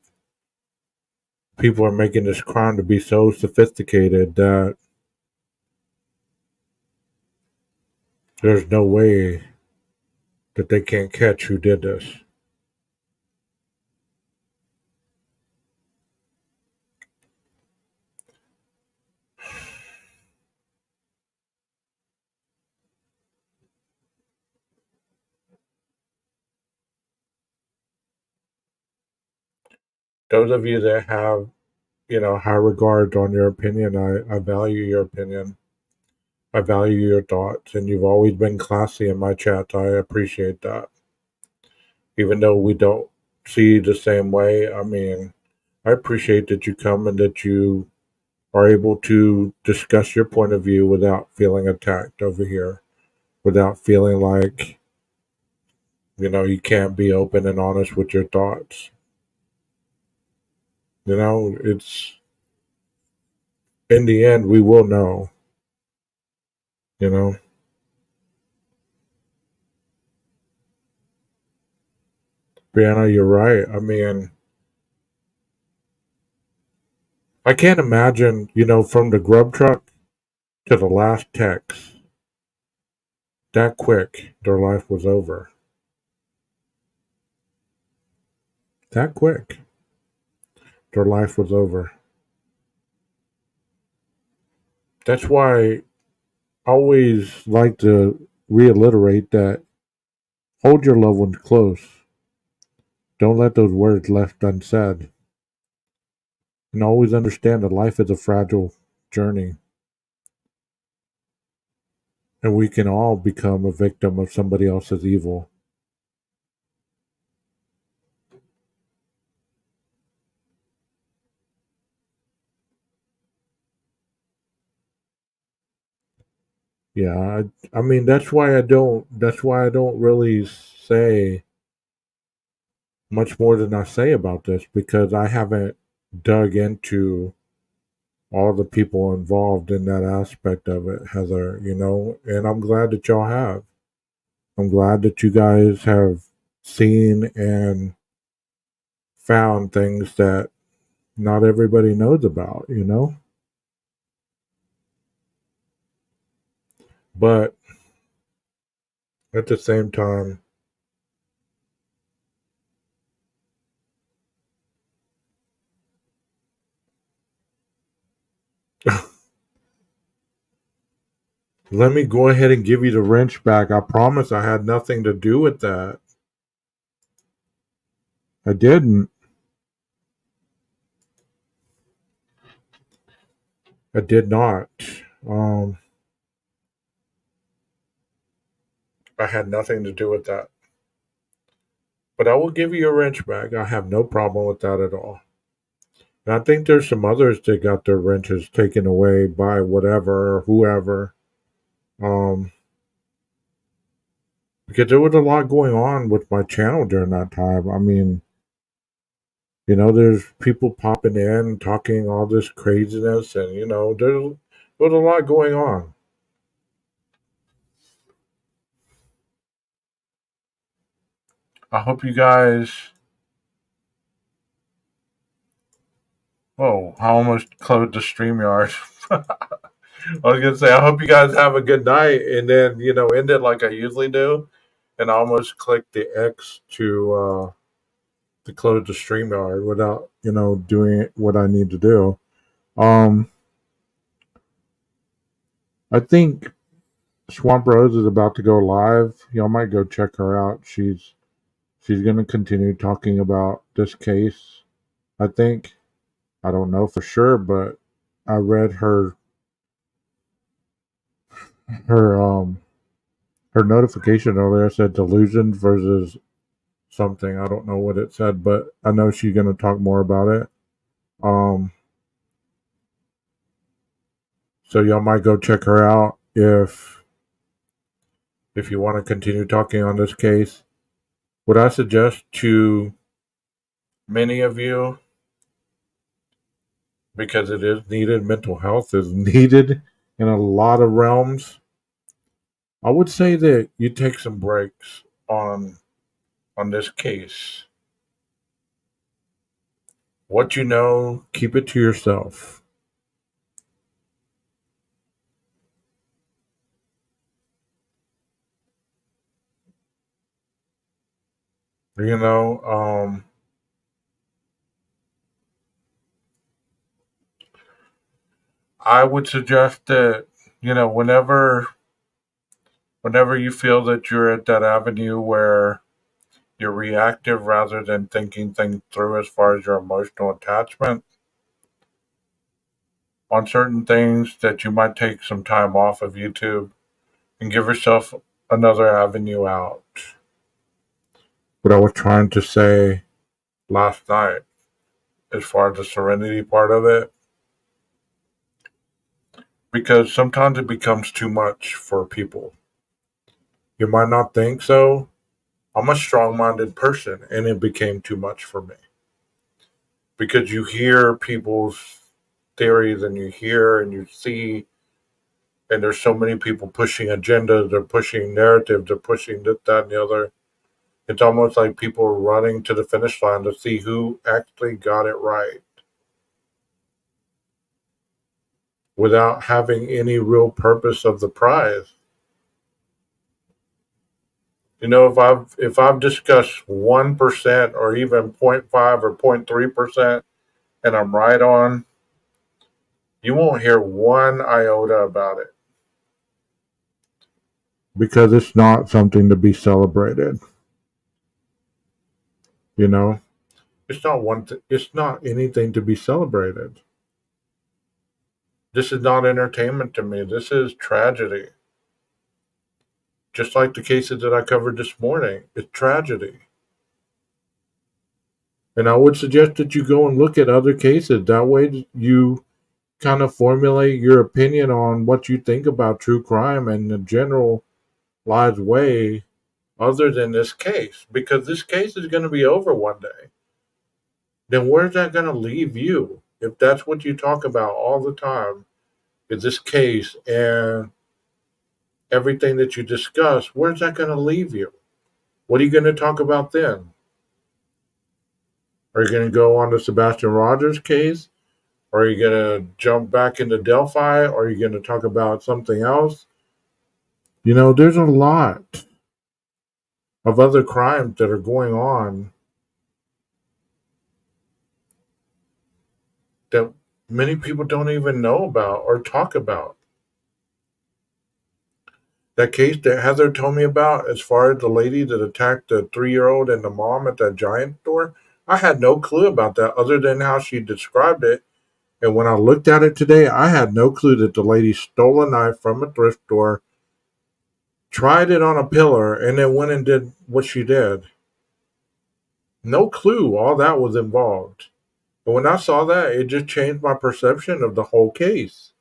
people are making this crime to be so sophisticated that there's no way that they can't catch who did this. Those of you that have, high regard on your opinion, I value your opinion. I value your thoughts, and you've always been classy in my chats. I appreciate that. Even though we don't see the same way, I mean, I appreciate that you come and that you are able to discuss your point of view without feeling attacked over here, without feeling like, you can't be open and honest with your thoughts. It's in the end, we will know, you know. Brianna, you're right. I mean, I can't imagine, from the grub truck to the last text, that quick, their life was over. That quick, their life was over. That's why I always like to reiterate that hold your loved ones close. Don't let those words left unsaid. And always understand that life is a fragile journey. And we can all become a victim of somebody else's evil. Yeah, I mean that's why I don't really say much more than I say about this, because I haven't dug into all the people involved in that aspect of it, Heather, and I'm glad that y'all have. I'm glad that you guys have seen and found things that not everybody knows about, you know? But at the same time, let me go ahead and give you the wrench back. I promise I had nothing to do with that. I didn't. I did not. Um, I had nothing to do with that. But I will give you your wrench back. I have no problem with that at all. And I think there's some others that got their wrenches taken away by whatever or whoever. Um, because there was a lot going on with my channel during that time. I mean, you know, there's people popping in, talking all this craziness, and you know, there's a lot going on. I hope you guys. Oh, I almost closed the StreamYard. I was gonna say, I hope you guys have a good night, and then you know, end it like I usually do, and I almost clicked the X to close the StreamYard without you know doing what I need to do. Um, I think Swamp Rose is about to go live. Y'all might go check her out. She's gonna continue talking about this case. I think I don't know for sure, but I read her her notification earlier said delusion versus something. I don't know what it said, but I know she's gonna talk more about it. Um, so y'all might go check her out if you want to continue talking on this case. What I suggest to many of you, because it is needed, mental health is needed in a lot of realms. I would say that you take some breaks on this case. What you know, keep it to yourself. You know, I would suggest that you know whenever you feel that you're at that avenue where you're reactive rather than thinking things through as far as your emotional attachment on certain things, that you might take some time off of YouTube and give yourself another avenue out. What I was trying to say last night, as far as the serenity part of it, because sometimes it becomes too much for people. You might not think so. I'm a strong minded person, and it became too much for me because you hear people's theories and you hear and you see, and there's so many people pushing agendas, they're pushing narratives, they're pushing this, that, and the other. It's almost like people are running to the finish line to see who actually got it right without having any real purpose of the prize. You know, if I've discussed 1% or even 0.5 or 0.3% and I'm right on, you won't hear one iota about it because it's not something to be celebrated. You know, it's not anything to be celebrated. This is not entertainment to me. This is tragedy. Just like the cases that I covered this morning, it's tragedy. And I would suggest that you go and look at other cases. That way, you kind of formulate your opinion on what you think about true crime in a generalized way, other than this case, because this case is going to be over one day. Then where's that going to leave you? If that's what you talk about all the time, is this case and everything that you discuss, where's that going to leave you? What are you going to talk about then? Are you going to go on the Sebastian Rogers case? Or are you going to jump back into Delphi? Or are you going to talk about something else? There's a lot of other crimes that are going on that many people don't even know about or talk about. That case that Heather told me about, as far as the lady that attacked the 3-year-old and the mom at that Giant store, I had no clue about that other than how she described it. And when I looked at it today, I had no clue that the lady stole a knife from a thrift store, tried it on a pillar, and then went and did what she did. No clue all that was involved. But when I saw that, it just changed my perception of the whole case.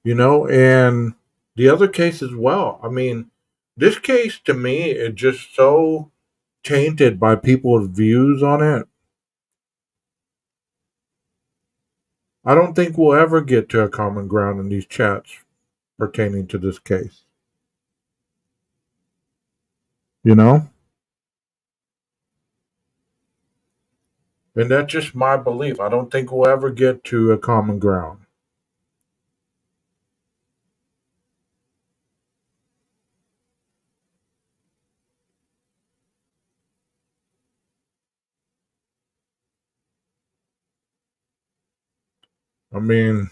And the other case as well. I mean, this case to me is just so tainted by people's views on it. I don't think we'll ever get to a common ground in these chats pertaining to this case. You know? And that's just my belief. I don't think we'll ever get to a common ground. I mean,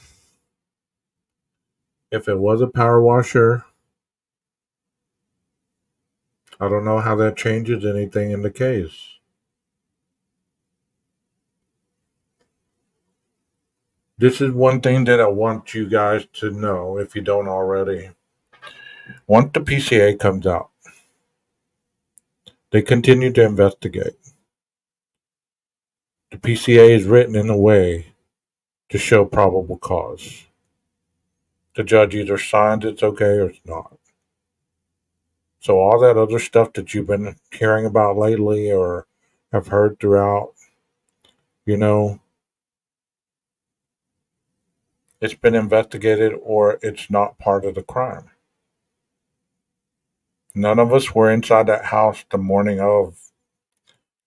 if it was a power washer, I don't know how that changes anything in the case. This is one thing that I want you guys to know if you don't already. Once the PCA comes out, they continue to investigate. The PCA is written in a way to show probable cause. The judge either signs it's okay or it's not. So all that other stuff that you've been hearing about lately or have heard throughout, it's been investigated or it's not part of the crime. None of us were inside that house the morning of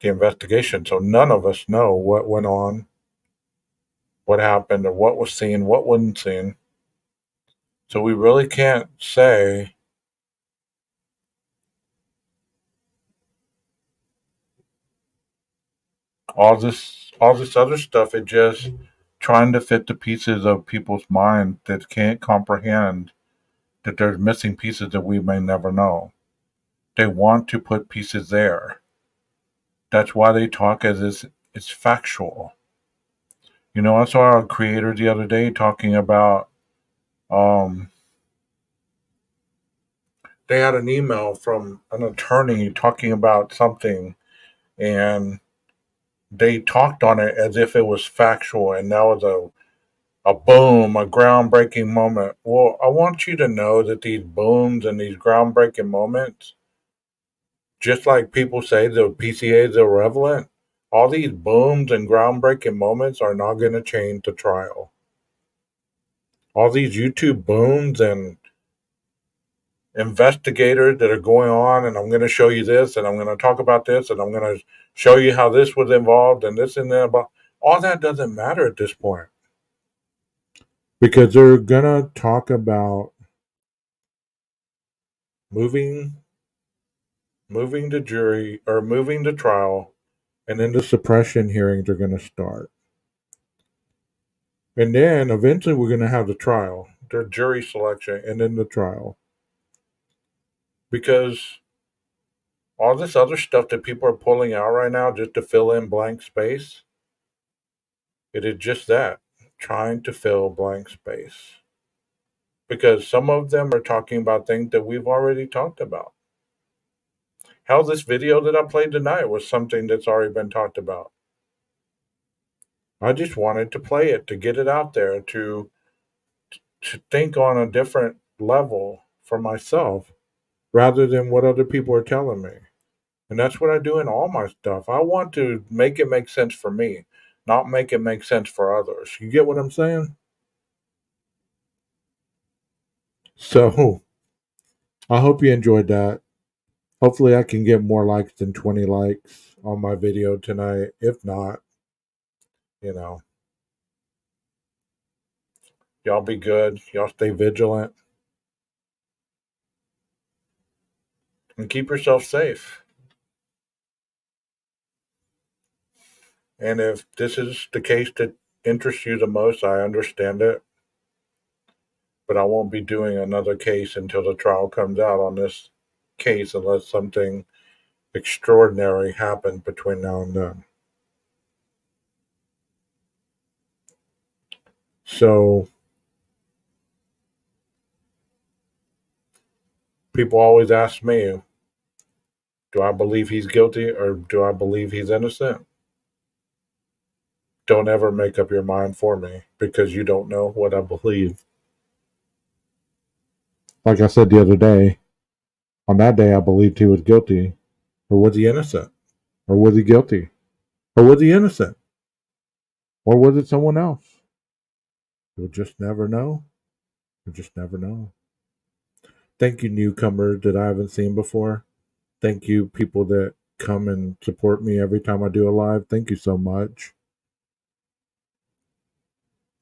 the investigation, so none of us know what went on, what happened, or what was seen, what wasn't seen. So we really can't say all this other stuff. It just trying to fit the pieces of people's mind that can't comprehend that there's missing pieces that we may never know. They want to put pieces there. That's why they talk as if it's factual. I saw a creator the other day talking about they had an email from an attorney talking about something, and they talked on it as if it was factual, and that was a boom, a groundbreaking moment. Well, I want you to know that these booms and these groundbreaking moments, just like people say the PCA is irrelevant, all these booms and groundbreaking moments are not going to change the trial. All these YouTube booms and investigators that are going on, and I'm going to show you this, and I'm going to talk about this, and I'm going to show you how this was involved, and this and that. But all that doesn't matter at this point because they're going to talk about moving the jury or moving the trial, and then the suppression hearings are going to start. And then eventually we're going to have the trial, the jury selection, and then the trial. Because all this other stuff that people are pulling out right now just to fill in blank space, it is just that, trying to fill blank space. Because some of them are talking about things that we've already talked about. Hell, this video that I played tonight was something that's already been talked about. I just wanted to play it to get it out there to think on a different level for myself rather than what other people are telling me. And that's what I do in all my stuff. I want to make it make sense for me, not make it make sense for others. You get what I'm saying? So I hope you enjoyed that. Hopefully I can get more likes than 20 likes on my video tonight. If not, you know, y'all be good. Y'all stay vigilant and keep yourself safe. And if this is the case that interests you the most, I understand it. But I won't be doing another case until the trial comes out on this case unless something extraordinary happens between now and then. So people always ask me, do I believe he's guilty or do I believe he's innocent? Don't ever make up your mind for me because you don't know what I believe. Like I said the other day, on that day I believed he was guilty. Or was he innocent? Or was he guilty? Or was he innocent? Or was it someone else? You'll just never know. You'll just never know. Thank you, newcomers that I haven't seen before. Thank you, people that come and support me every time I do a live. Thank you so much.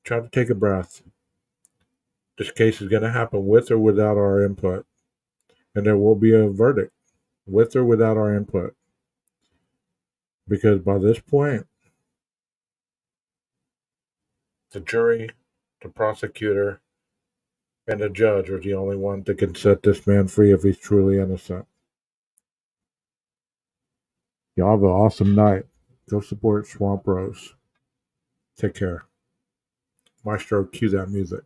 Try to take a breath. This case is going to happen with or without our input. And there will be a verdict with or without our input. Because by this point, the jury, the prosecutor, and the judge are the only ones that can set this man free if he's truly innocent. Y'all have an awesome night. Go support Swamp Rose. Take care. Maestro, cue that music.